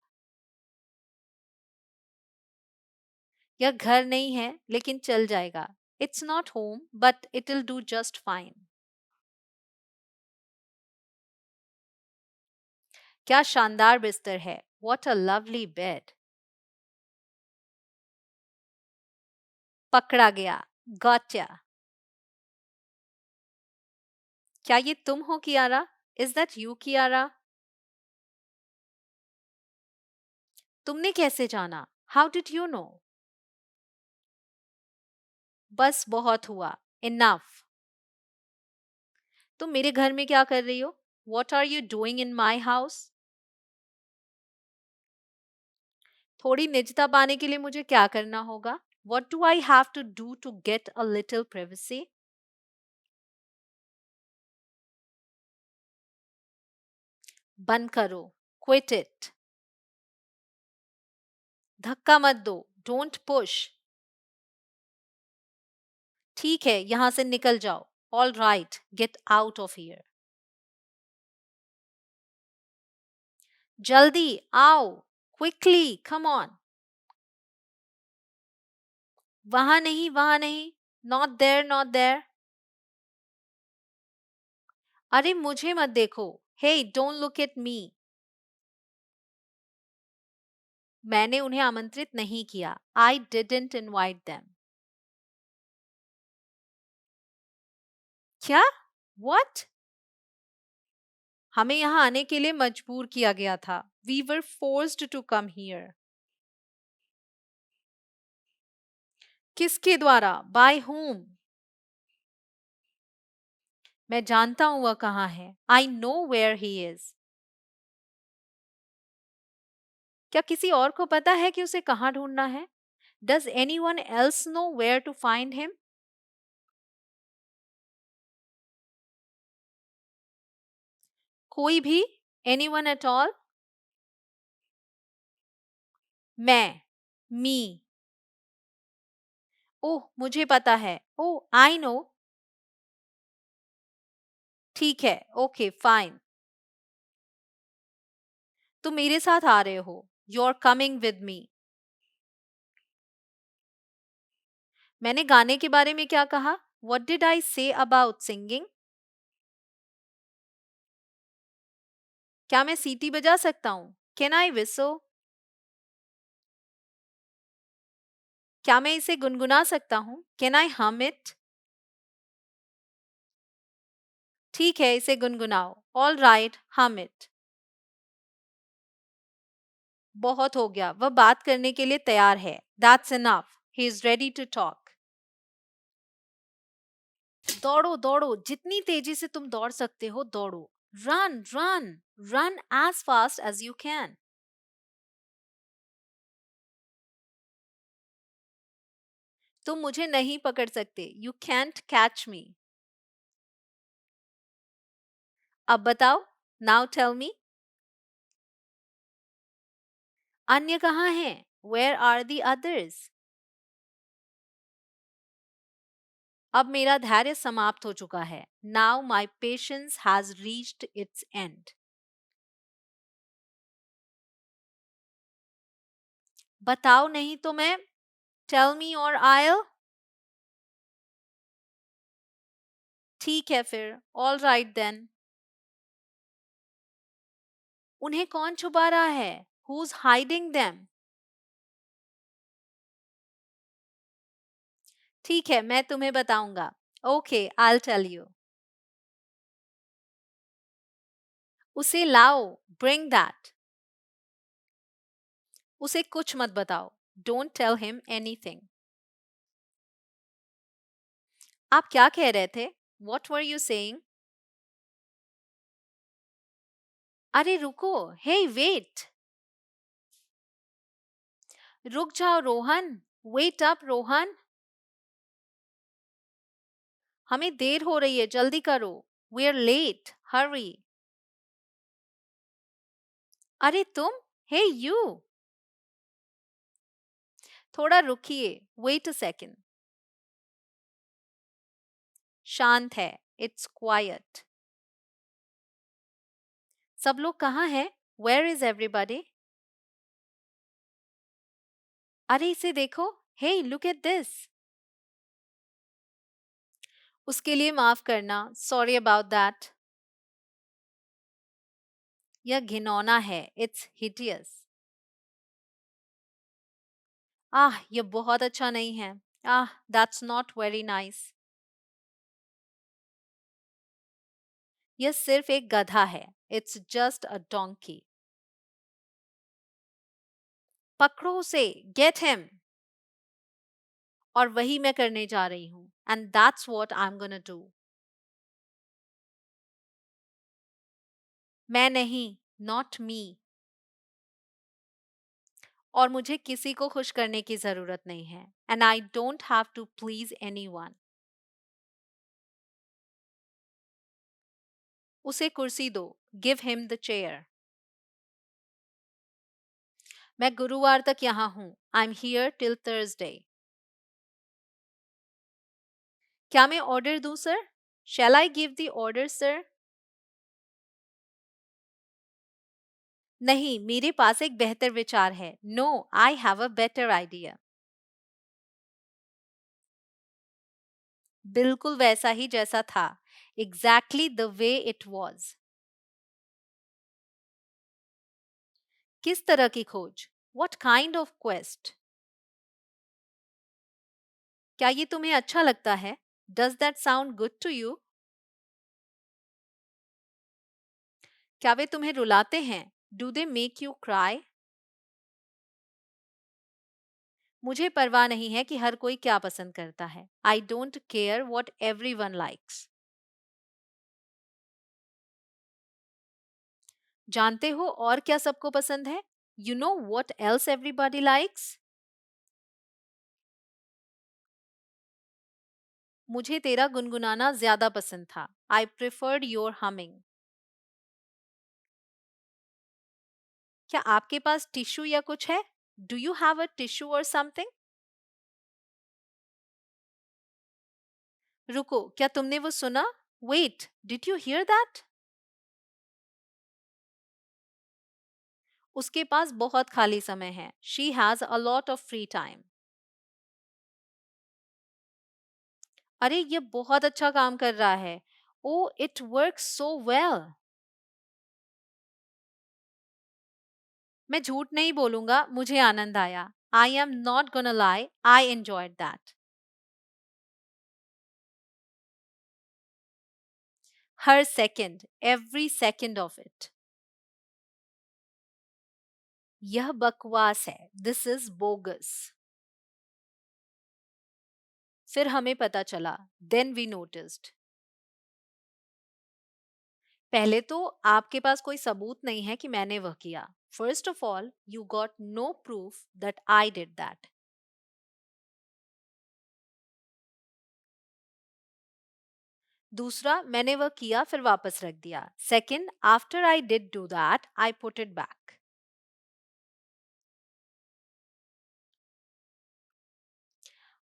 यह घर नहीं है, लेकिन चल जाएगा. It's not home, but it'll do just fine. क्या शानदार बिस्तर है. What a lovely bed. पकड़ा गया. Gotcha. क्या ये तुम हो Kiara? Is that you, Kiara? तुमने कैसे जाना? How did you know? बस बहुत हुआ. Enough. तुम मेरे घर में क्या कर रही हो? What are you doing in my house? थोड़ी निजता पाने के लिए मुझे क्या करना होगा? What do I have to do to get a little privacy? बंद करो. Quit it. धक्का मत दो. Don't push. ठीक है, यहां से निकल जाओ. All right, get out of here. जल्दी आओ. Quickly, come on. वहां नहीं, वहां नहीं. Not there, not there. अरे मुझे मत देखो. Hey, don't look at me. मैंने उन्हें आमंत्रित नहीं किया. I didn't invite them. क्या? What? हमें यहाँ आने के लिए मजबूर किया गया था. We were forced to come here. किसके द्वारा? By whom? मैं जानता हूं वह कहाँ है. I know where he is. क्या किसी और को पता है कि उसे कहाँ ढूंढना है? Does anyone else know where to find him? कोई भी? Anyone at all? मैं. Me. ओह मुझे पता है. ओह I know. ठीक है. Okay, fine. तुम मेरे साथ आ रहे हो. You're coming with me. मैंने गाने के बारे में क्या कहा? What did I say about singing? क्या मैं सीटी बजा सकता हूँ? Can I whistle? क्या मैं इसे गुनगुना सकता हूँ? Can I hum it? ठीक है, इसे गुनगुनाओ. All right, hum it. बहुत हो गया. वह बात करने के लिए तैयार है. That's enough. He is ready to talk. दौड़ो दौड़ो. जितनी तेजी से तुम दौड़ सकते हो दौड़ो. Run, run, run as fast as you can. तुम मुझे नहीं पकड़ सकते. You can't catch me. अब बताओ. Now tell me. अन्य कहाँ हैं? Where are the others? अब मेरा धैर्य समाप्त हो चुका है. Now my patience has reached its end. बताओ नहीं तो मैं. Tell me or I'll. ठीक है फिर. All right then. उन्हें कौन छुपा रहा है? Who's hiding them? ठीक है, मैं तुम्हें बताऊंगा. Okay, I'll tell you. उसे लाओ. Bring that. उसे कुछ मत बताओ. Don't tell him anything. आप क्या कह रहे थे? What were you saying? अरे रुको. Hey, wait. रुक जाओ रोहन. Wait up, Rohan. हमें देर हो रही है. जल्दी करो. We're late. Hurry. अरे तुम. Hey, you. थोड़ा रुकिए. Wait a second. शांत है. It's quiet. सब लोग कहाँ हैं? Where is everybody? अरे इसे देखो. Hey, look at this. उसके लिए माफ करना. Sorry about that. यह घिनौना है, इट्स हिडियस। आह, यह बहुत अच्छा नहीं है। आह, दैट्स नॉट वेरी नाइस। यह सिर्फ एक गधा है, इट्स जस्ट अ डोंकी। पकड़ो उसे, गेट हिम। और वही मैं करने जा रही हूं, and that's what I am gonna do. मैं नहीं, नॉट मी। और मुझे किसी को खुश करने की जरूरत नहीं है, and I don't have to please anyone. उसे कुर्सी दो, गिव हिम द चेयर। मैं गुरुवार तक यहाँ हूँ, I am here till Thursday. क्या मैं ऑर्डर दूं sir? Shall I give the order sir? नहीं, मेरे पास एक बेहतर विचार है। No, I have a better idea. बिल्कुल वैसा ही जैसा था, exactly the way it was. किस तरह की खोज? What kind of quest? क्या ये तुम्हें अच्छा लगता है? Does that sound good to you? क्या वे तुम्हें रुलाते हैं? Do they make you cry? मुझे परवाह नहीं है कि हर कोई क्या पसंद करता है। I don't care what everyone likes. जानते हो और क्या सबको पसंद है? You know what else everybody likes? मुझे तेरा गुनगुनाना ज्यादा पसंद था। I preferred your humming. क्या आपके पास टिश्यू या कुछ है? Do you have a tissue or something? रुको, क्या तुमने वो सुना? Wait, did you hear that? उसके पास बहुत खाली समय है। She has a lot of free time. अरे, ये बहुत अच्छा काम कर रहा है। ओ, इट वर्क सो वेल। मैं झूठ नहीं बोलूंगा, मुझे आनंद आया। आई am not gonna lie, I enjoyed that. Her second, every second of it. यह बकवास है, दिस इज बोगस। फिर हमें पता चला, देन वी नोटिस्ड। पहले तो आपके पास कोई सबूत नहीं है कि मैंने वह किया। First of all, you got no proof that I did that. दूसरा, मैंने वह किया फिर वापस रख दिया। Second, after I did do that, I put it back.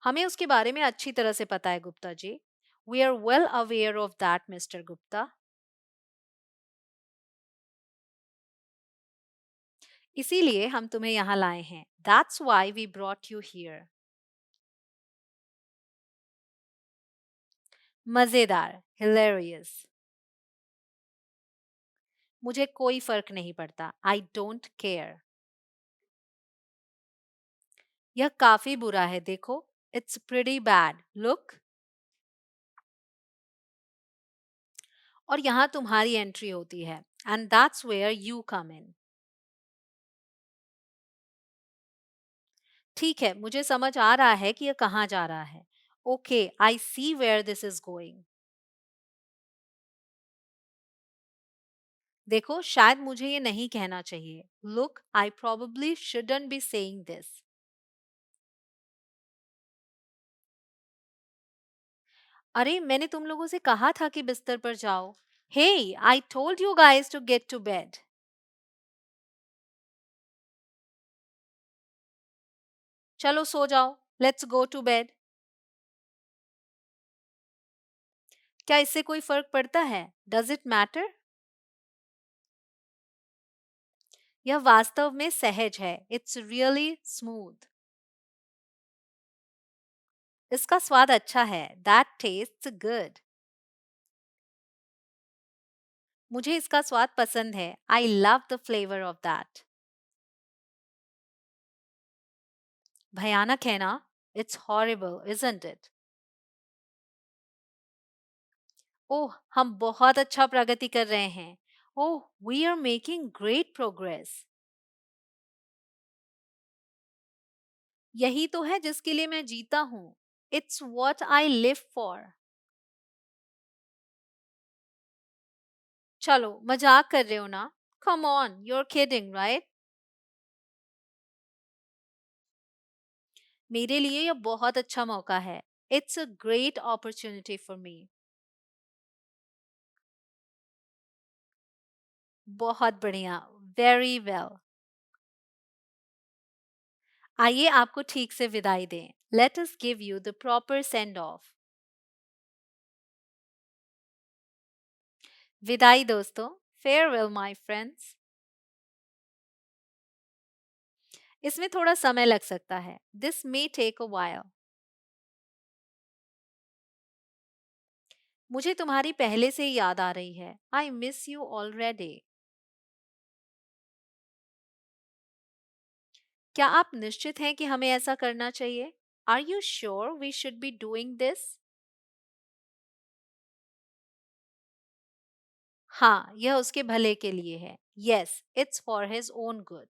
हमें उसके बारे में अच्छी तरह से पता है Gupta ji. We are well aware of that mister Gupta. इसीलिए हम तुम्हें यहाँ लाए हैं। That's why we brought you here. मजेदार, हिलेरियस। मुझे कोई फर्क नहीं पड़ता। I don't care. यह काफी बुरा है, देखो। It's pretty bad, look. और यहाँ तुम्हारी एंट्री होती है, and that's where you come in. ठीक है, मुझे समझ आ रहा है कि यह कहाँ जा रहा है। Okay, I see where this is going. देखो, शायद मुझे ये नहीं कहना चाहिए। Look, I probably shouldn't be saying this. अरे, मैंने तुम लोगों से कहा था कि बिस्तर पर जाओ। Hey, I told you guys to get to bed. चलो सो जाओ, लेट्स गो टू बेड। क्या इससे कोई फर्क पड़ता है? Does it matter? यह वास्तव में सहज है। It's really smooth. इसका स्वाद अच्छा है। That tests good. मुझे इसका स्वाद पसंद है. I love the flavor of that. भयानक है ना? It's horrible, isn't it? ओह, हम बहुत अच्छा प्रगति कर रहे हैं. ओह, we are making great progress. यही तो है जिसके लिए मैं जीता हूँ. It's what I live for. चलो, मजाक कर रहे हो ना? Come on, you're kidding, right? मेरे लिए यह बहुत अच्छा मौका है. It's a great opportunity for me. बहुत बढ़िया. Very well. आइए आपको ठीक से विदाई दें. Let us give you the proper send off. विदाई दोस्तों. Farewell my friends. इसमें थोड़ा समय लग सकता है. This may take a while. मुझे तुम्हारी पहले से ही याद आ रही है. I miss you already. क्या आप निश्चित हैं कि हमें ऐसा करना चाहिए? Are you sure we should be doing this? हाँ, यह उसके भले के लिए है. Yes, it's for his own good.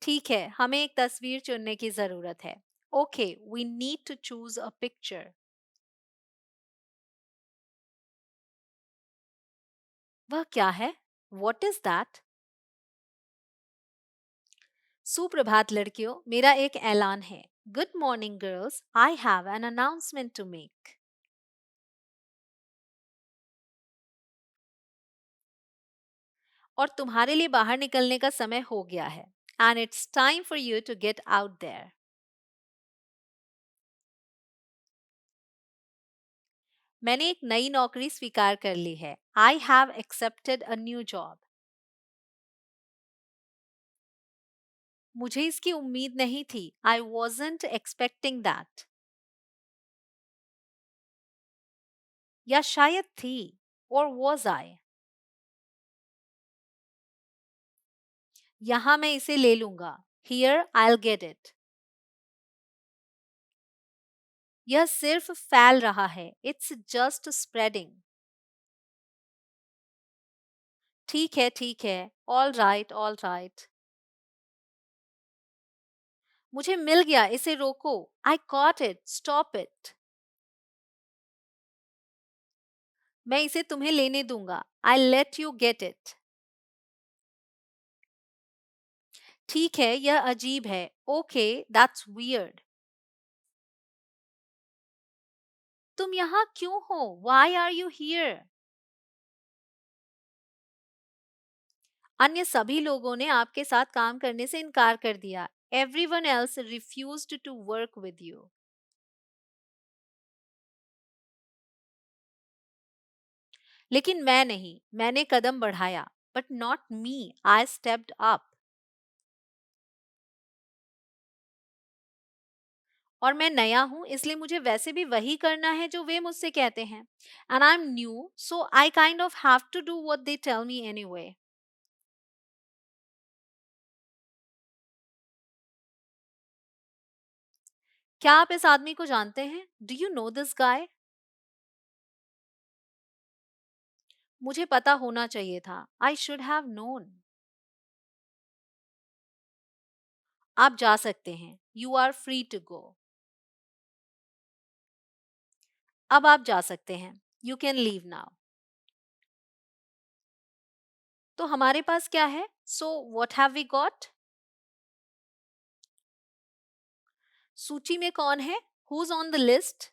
ठीक है, हमें एक तस्वीर चुनने की जरूरत है. Okay, we need to choose a picture. वह क्या है? What is that? सुप्रभात लड़कियों, मेरा एक ऐलान है. Good morning girls, I have an announcement to make. और तुम्हारे लिए बाहर निकलने का समय हो गया है. And it's time for you to get out there. मैंने एक नई नौकरी स्वीकार कर ली है. I have accepted a new job. मुझे इसकी उम्मीद नहीं थी. I wasn't expecting that. या शायद थी. Or was I? यहां मैं इसे ले लूंगा. Here I'll get it. यह सिर्फ फैल रहा है. It's just spreading. ठीक है, ठीक है. All right, all right. मुझे मिल गया. इसे रोको. I caught it. Stop it. मैं इसे तुम्हें लेने दूंगा. I'll let you get it. ठीक है, यह अजीब है. Okay, that's weird. तुम यहाँ क्यों हो? Why are you here? अन्य सभी लोगों ने आपके साथ काम करने से इनकार कर दिया. Everyone else refused to work with you. लेकिन मैं नहीं. मैंने कदम बढ़ाया. But not me. I stepped up. और मैं नया हूं, इसलिए मुझे वैसे भी वही करना है जो वे मुझसे कहते हैं. And I'm new, so I kind of have to do what they tell me anyway. क्या आप इस आदमी को जानते हैं? Do you know this guy? मुझे पता होना चाहिए था. I should have known. आप जा सकते हैं. You are free to go. अब आप जा सकते हैं. You can leave now. तो हमारे पास क्या है? So what have we got? सूची में कौन है? Who's on the list?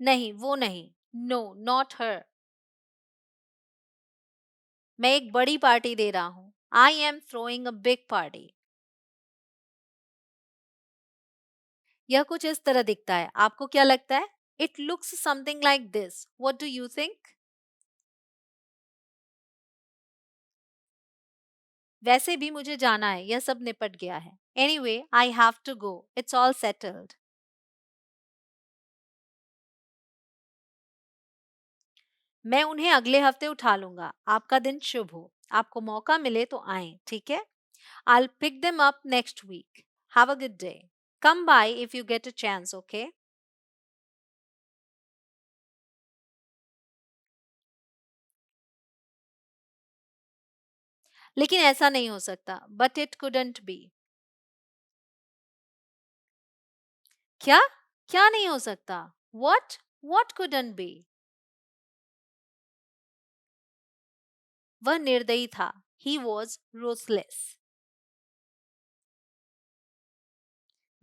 नहीं, वो नहीं. No, not her. मैं एक बड़ी पार्टी दे रहा हूं. I am throwing a big party. यह कुछ इस तरह दिखता है. आपको क्या लगता है? It looks something like this. What do you think? वैसे भी मुझे जाना है. यह सब निपट गया है. Anyway, I have to go. It's all settled. मैं उन्हें अगले हफ्ते उठा लूंगा। आपका दिन शुभ हो। आपको मौका मिले तो आएं, ठीक है? I'll pick them up next week. Have a good day. Come by if you get a chance, okay? लेकिन ऐसा नहीं हो सकता। But it couldn't be. क्या? क्या नहीं हो सकता? What? What couldn't be? वह निर्दयी था। He was ruthless.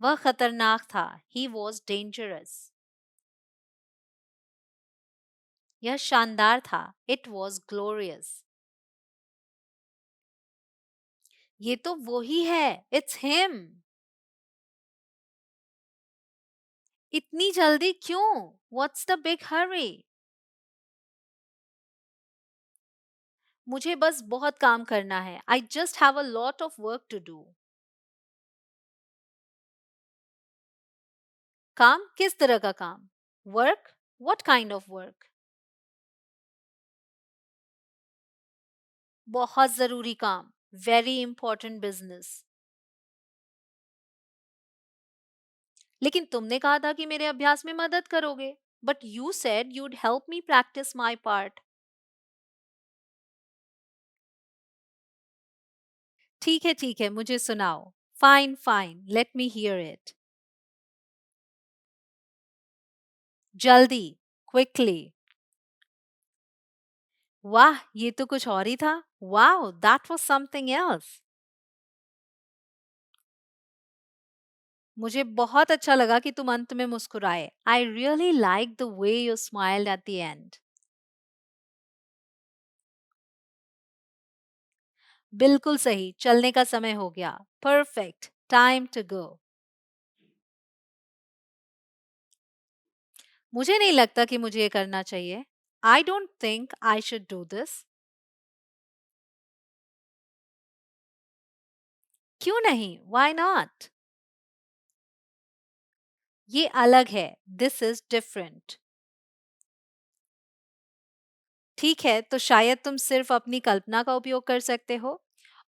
वह खतरनाक था। He was dangerous. यह शानदार था। It was glorious. ये तो वो ही है। It's him. इतनी जल्दी क्यों? What's the big hurry? मुझे बस बहुत काम करना है। I just have a lot of work to do. काम? किस तरह का काम? Work? What kind of work? बहुत जरूरी काम। Very important business. लेकिन तुमने कहा था कि मेरे अभ्यास में मदद करोगे। But you said you'd help me practice my part. ठीक है, मुझे सुनाओ। Fine, fine. Let me hear it. जल्दी। Quickly. वाह, ये तो कुछ और ही था। Wow, that was something else. मुझे बहुत अच्छा लगा कि तुम अंत में मुस्कुराए। I really liked the way you smiled at the end. बिल्कुल सही, चलने का समय हो गया। Perfect. Time to go. मुझे नहीं लगता कि मुझे ये करना चाहिए। I don't think I should do this. क्यों नहीं? Why not? ये अलग है। This is different. ठीक है, तो शायद तुम सिर्फ अपनी कल्पना का उपयोग कर सकते हो।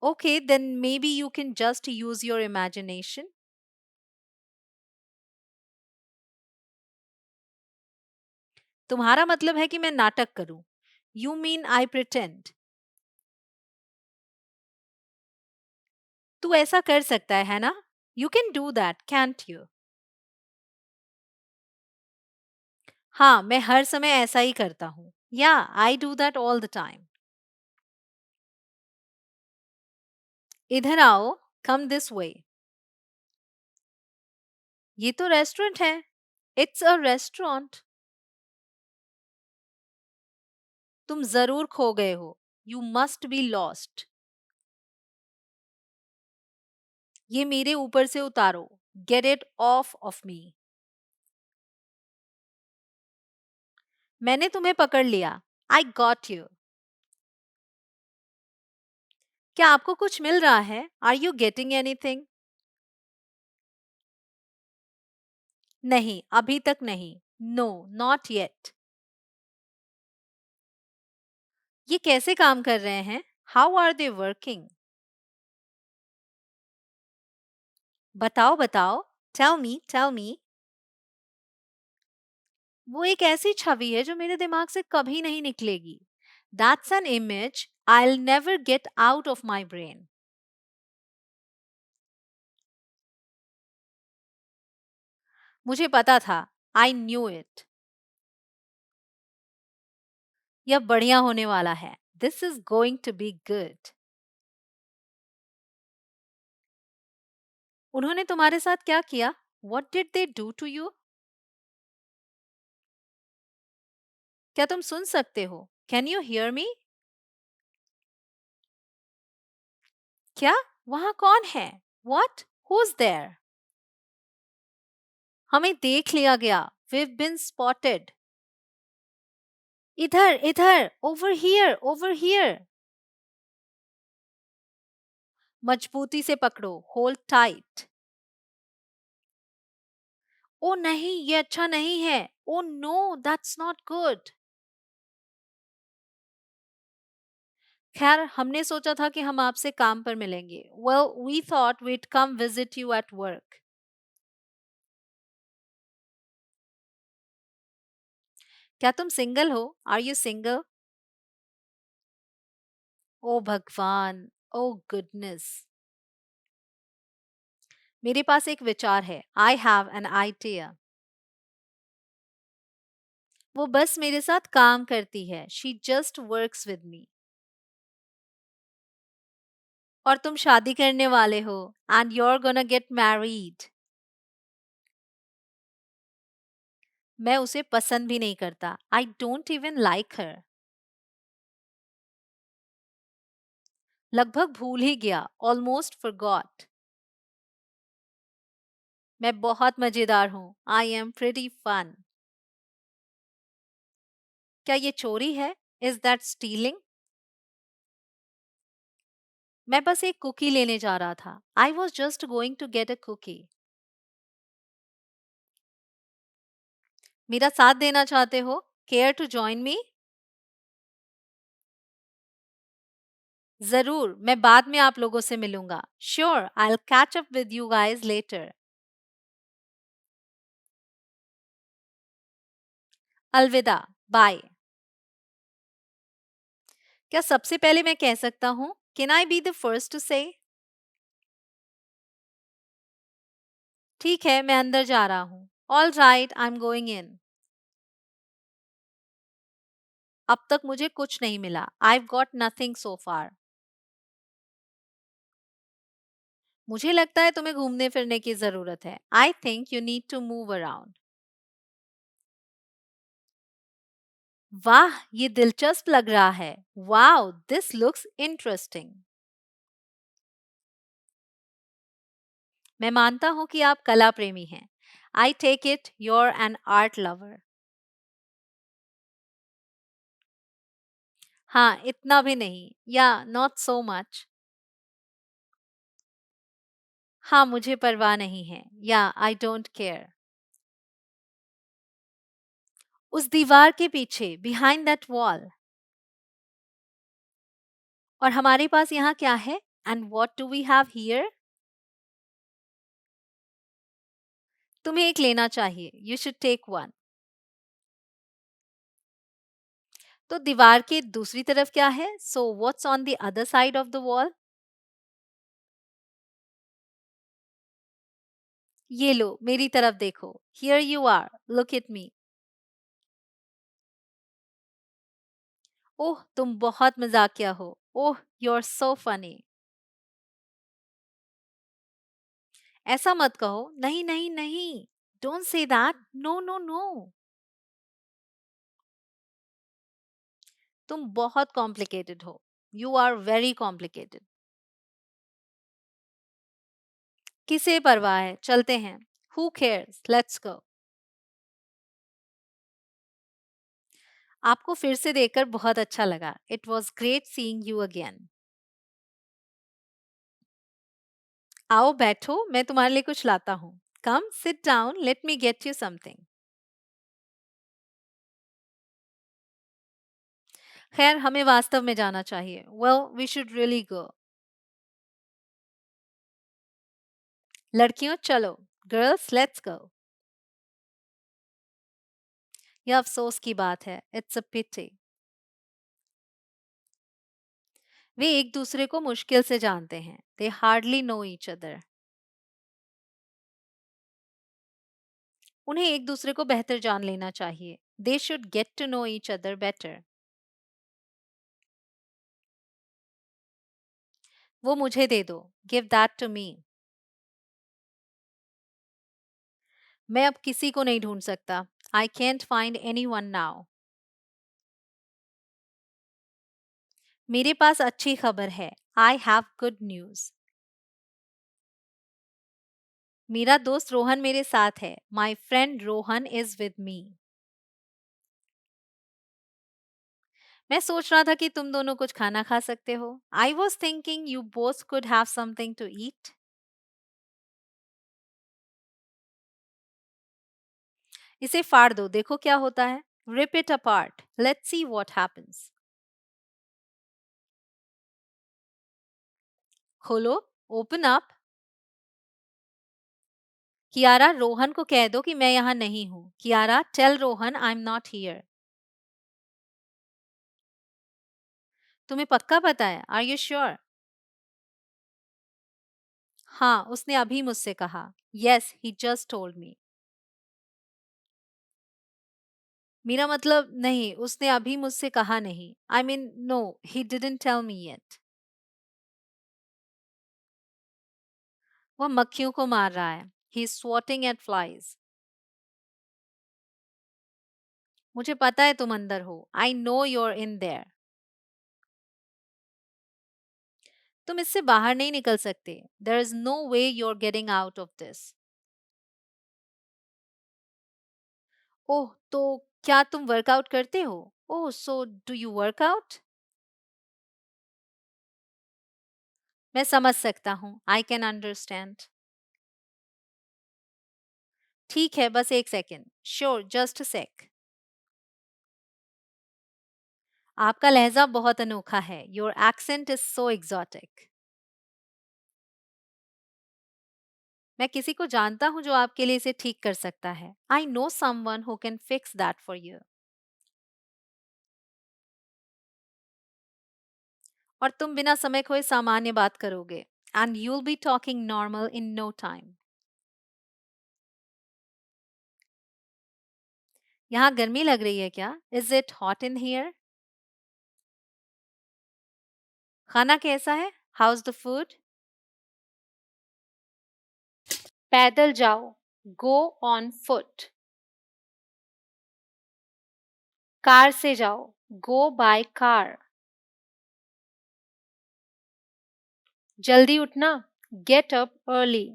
Okay, then maybe you can just use your imagination. तुम्हारा मतलब है कि मैं नाटक करूं? You mean I pretend. तू ऐसा कर सकता है ना? You can do that, can't you? हाँ, मैं हर समय ऐसा ही करता हूँ। Yeah, I do that all the time. इधर आओ, come this way. ये तो रेस्टोरेंट है। It's a restaurant. तुम जरूर खो गए हो। You must be lost. ये मेरे ऊपर से उतारो। Get it off of me. मैंने तुम्हें पकड़ लिया। I got you. क्या आपको कुछ मिल रहा है? Are you getting anything? नहीं, अभी तक नहीं। No, not yet. ये कैसे काम कर रहे हैं? How are they working? बताओ बताओ। Tell me, tell me. वो एक ऐसी छवि है जो मेरे दिमाग से कभी नहीं निकलेगी। That's an image I'll never get out of my brain. मुझे पता था। I knew it. यह बढ़िया होने वाला है। This is going to be good. उन्होंने तुम्हारे साथ क्या किया? What did they do to you? क्या तुम सुन सकते हो? Can you hear me? क्या? वहां कौन है? What? Who's there? हमें देख लिया गया। We've been spotted. इधर इधर, over here, over here. मजबूती से पकड़ो। Hold tight. ओ नहीं, ये अच्छा नहीं है। Oh no, that's not good. खैर हमने सोचा था कि हम आपसे काम पर मिलेंगे. Well, we thought we'd come visit you at work. क्या तुम सिंगल हो? Are you single? ओ भगवान, ओ गुडनेस. मेरे पास एक विचार है. I have an idea. वो बस मेरे साथ काम करती है. She just works with me. और तुम शादी करने वाले हो. And you're gonna get married. मैं उसे पसंद भी नहीं करता. I don't even like her. लगभग भूल ही गया. Almost forgot. मैं बहुत मजेदार हूँ. I am pretty fun. क्या ये चोरी है? Is that stealing? मैं बस एक कुकी लेने जा रहा था. I was just going to get a cookie. मेरा साथ देना चाहते हो? Care to join me? जरूर, मैं बाद में आप लोगों से मिलूंगा. Sure, I'll catch up with you guys later. अलविदा. Bye. क्या सबसे पहले मैं कह सकता हूँ? Can I be the first to say? ठीक है, मैं अंदर जा रहा हूँ. All right, I'm going in. अब तक मुझे कुछ नहीं मिला. I've got nothing so far. मुझे लगता है तुम्हें घूमने फिरने की जरूरत है. I think you need to move around. वाह, ये दिलचस्प लग रहा है. Wow, this looks interesting. मैं मानता हूं कि आप कला प्रेमी हैं. I take it you're an art lover. हाँ, इतना भी नहीं. Yeah, not so much. हाँ, मुझे परवाह नहीं है. Yeah, I don't care. उस दीवार के पीछे, behind that wall. और हमारे पास यहाँ क्या है? And what do we have here? तुम्हें एक लेना चाहिए. You should take one. तो दीवार के दूसरी तरफ क्या है? So what's on the other side of the wall? ये लो, मेरी तरफ देखो. Here you are. Look at me. ओह, तुम बहुत मजाकिया हो. ओह, you're so funny. ऐसा मत कहो. नहीं नहीं नहीं. Don't say that. No no no. तुम बहुत complicated हो. You are very complicated. किसे परवाह है? चलते हैं. Who cares? Let's go. आपको फिर से देखकर बहुत अच्छा लगा. It was great seeing you again. आओ बैठो, मैं तुम्हारे लिए कुछ लाता हूँ. Come, sit down. Let me get you something. खैर, हमें वास्तव में जाना चाहिए. Well, we should really go. लड़कियों चलो. Girls, let's go. यह अफसोस की बात है. It's a pity. वे एक दूसरे को मुश्किल से जानते हैं. They hardly know each other. उन्हें एक दूसरे को बेहतर जान लेना चाहिए. They should get to know each other better. वो मुझे दे दो. Give that to me. मैं अब किसी को नहीं ढूंढ सकता. I can't find anyone now. मेरे पास अच्छी खबर है. I have good news. मेरा दोस्त रोहन मेरे साथ है. My friend Rohan is with me. मैं सोच रहा था कि तुम दोनों कुछ खाना खा सकते हो. I was thinking you both could have something to eat. इसे फाड़ दो, देखो क्या होता है. Rip it apart. Let's see what happens. खोलो, ओपन अप। कियारा, रोहन को कह दो कि मैं यहाँ नहीं हूँ। Kiara, tell Rohan I am not here. तुम्हें पक्का पता है? Are you sure? हाँ, उसने अभी मुझसे कहा। Yes, he just told me. मेरा मतलब नहीं, उसने अभी मुझसे कहा नहीं। I mean no, he didn't tell me yet. वह मक्खियों को मार रहा है। He is swatting at flies. मुझे पता है तुम अंदर हो। I know you're in there. तुम इससे बाहर नहीं निकल सकते। There is no way you're getting out of this. ओह, तो क्या तुम वर्कआउट करते हो? Oh, so do you work out? मैं समझ सकता हूँ। I can understand. ठीक है, बस एक सेकेंड। Sure, just a sec. आपका लहजा बहुत अनोखा है। Your accent is so exotic. मैं किसी को जानता हूँ जो आपके लिए इसे ठीक कर सकता है। I know someone who can fix that for you. और तुम बिना समय खोए सामान्य बात करोगे। And you'll be talking normal in no time. यहाँ गर्मी लग रही है क्या? Is it hot in here? खाना कैसा है? How's the food? पैदल जाओ, गो ऑन फुट। कार से जाओ, गो बाय कार। जल्दी उठना, गेट अप अर्ली।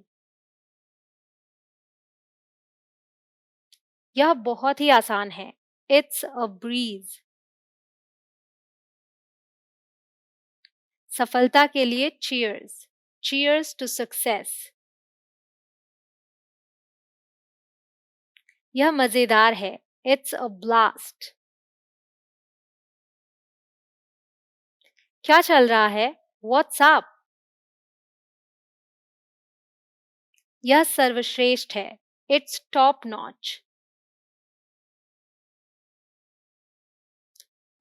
यह बहुत ही आसान है। It's a breeze. सफलता के लिए चीयर्स। Cheers to success. यह मजेदार है। It's a blast. क्या चल रहा है? What's up? यह सर्वश्रेष्ठ है। Its top notch.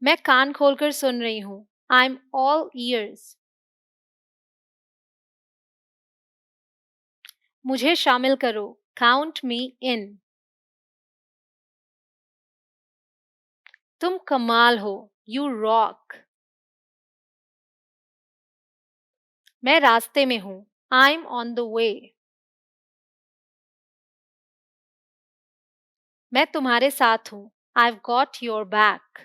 मैं कान खोलकर सुन रही हूं। I am all years. मुझे शामिल करो। काउंट मी इन। तुम कमाल हो। You rock. मैं रास्ते में हूं। I am on the way. मैं तुम्हारे साथ हूं। I've got your back.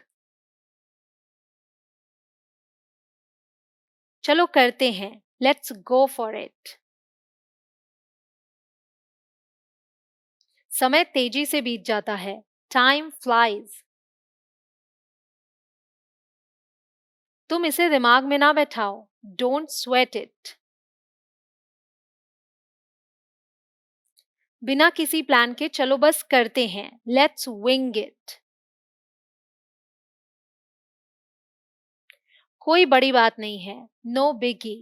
चलो करते हैं। Let's go for it. समय तेजी से बीत जाता है। Time flies. तुम इसे दिमाग में ना बैठाओ। Don't sweat it. बिना किसी प्लान के चलो बस करते हैं। Let's wing it. कोई बड़ी बात नहीं है। No biggie.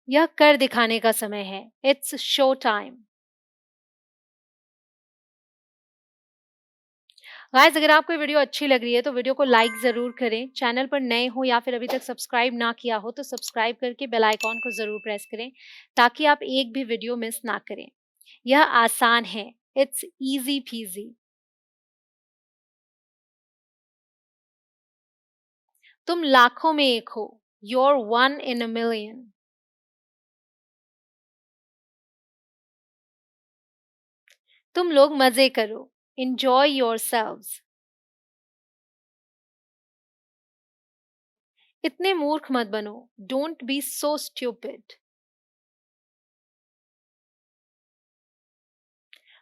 यह कर दिखाने का समय है। It's show time. गाइस, अगर आपको ये वीडियो अच्छी लग रही है तो वीडियो को लाइक ज़रूर करें। चैनल पर नए हो या फिर अभी तक सब्सक्राइब ना किया हो तो सब्सक्राइब करके बेल आइकॉन को ज़रूर प्रेस करें ताकि आप एक भी वीडियो मिस ना करें। यह आसान है। It's easy peasy. तुम लाखों में एक हो। You're one in a million. तुम लोग मज़े करो। Enjoy yourselves. इतने मूर्ख मत बनो। Don't be so stupid.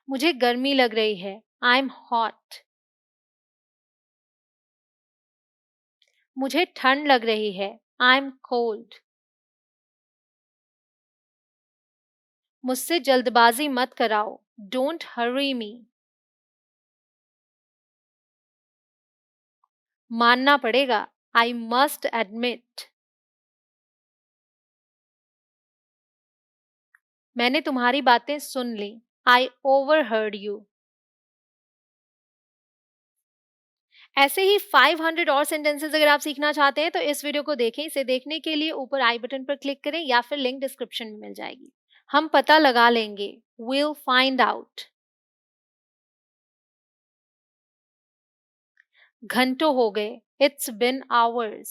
मुझे गर्मी लग रही है। I'm hot. मुझे ठंड लग रही है। I'm cold. मुझसे जल्दबाजी मत कराओ। Don't hurry me. मानना पड़ेगा। I must admit. मैंने तुम्हारी बातें सुन ली. I overheard you. ऐसे ही 500 और सेंटेंसेस अगर आप सीखना चाहते हैं तो इस वीडियो को देखें. इसे देखने के लिए ऊपर आई बटन पर क्लिक करें या फिर लिंक डिस्क्रिप्शन में मिल जाएगी. हम पता लगा लेंगे. We'll find out. घंटों हो गए. It's been hours.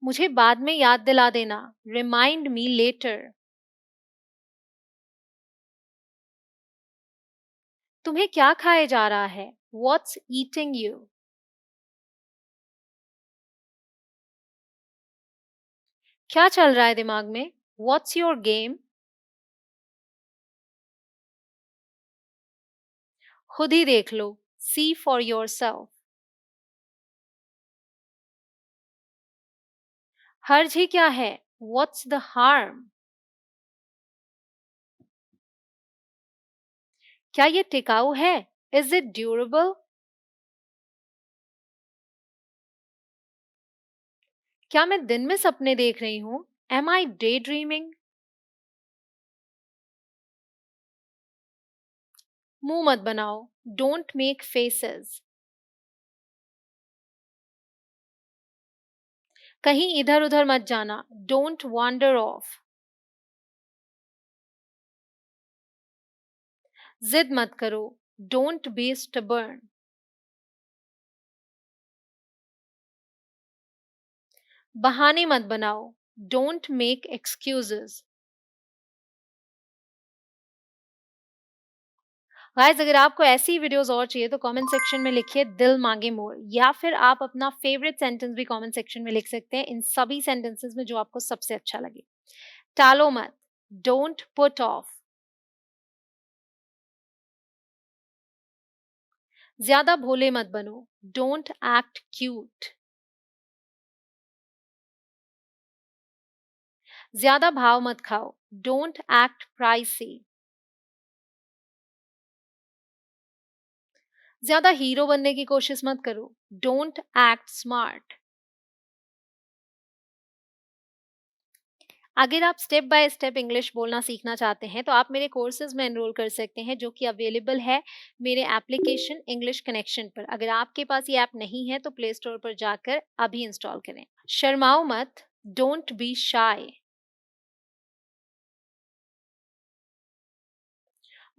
मुझे बाद में याद दिला देना. Remind me later. तुम्हें क्या खाए जा रहा है? What's eating you? क्या चल रहा है दिमाग में? What's your game? खुद ही देख लो. See for yourself. हर्ज ही क्या है? What's the harm? क्या ये टिकाऊ है? Is it durable? क्या मैं दिन में सपने देख रही हूं? Am I daydreaming? मुंह मत बनाओ. Don't make faces. कहीं इधर उधर मत जाना. Don't wander off. जिद मत करो. Don't be stubborn. बहाने मत बनाओ. Don't make excuses. गाइस अगर आपको ऐसी वीडियोस और चाहिए तो कमेंट सेक्शन में लिखिए दिल मांगे मोर, या फिर आप अपना फेवरेट सेंटेंस भी कमेंट सेक्शन में लिख सकते हैं इन सभी सेंटेंसेस में जो आपको सबसे अच्छा लगे. टालो मत. Don't put off. ज्यादा भोले मत बनो. Don't act cute. ज्यादा भाव मत खाओ. Don't act pricey. ज्यादा हीरो बनने की कोशिश मत करो. Don't act smart. अगर आप स्टेप बाय स्टेप इंग्लिश बोलना सीखना चाहते हैं तो आप मेरे कोर्सेज में एनरोल कर सकते हैं जो कि अवेलेबल है मेरे एप्लीकेशन इंग्लिश कनेक्शन पर. अगर आपके पास ये ऐप नहीं है तो प्ले स्टोर पर जाकर अभी इंस्टॉल करें. शर्माओ मत. Don't be shy.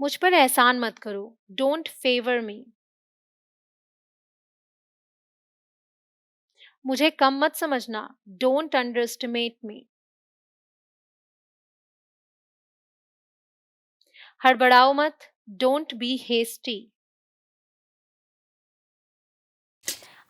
मुझ पर एहसान मत करो. Don't favour me. मुझे कम मत समझना. Don't underestimate me. हड़बड़ाओ मत. Don't be hasty.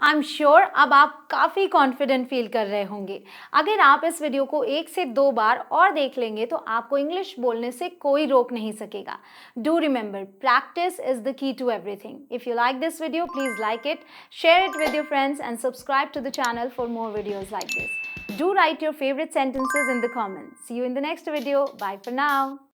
I am sure अब आप काफ़ी कॉन्फिडेंट फील कर रहे होंगे. अगर आप इस वीडियो को 1 से 2 बार और देख लेंगे तो आपको इंग्लिश बोलने से कोई रोक नहीं सकेगा. Do remember, practice is the key to everything. If you like this video, please like it, share it with your friends and subscribe to the channel for more videos like this. Do write your favorite sentences in the comments. See you in the next video. Bye for now.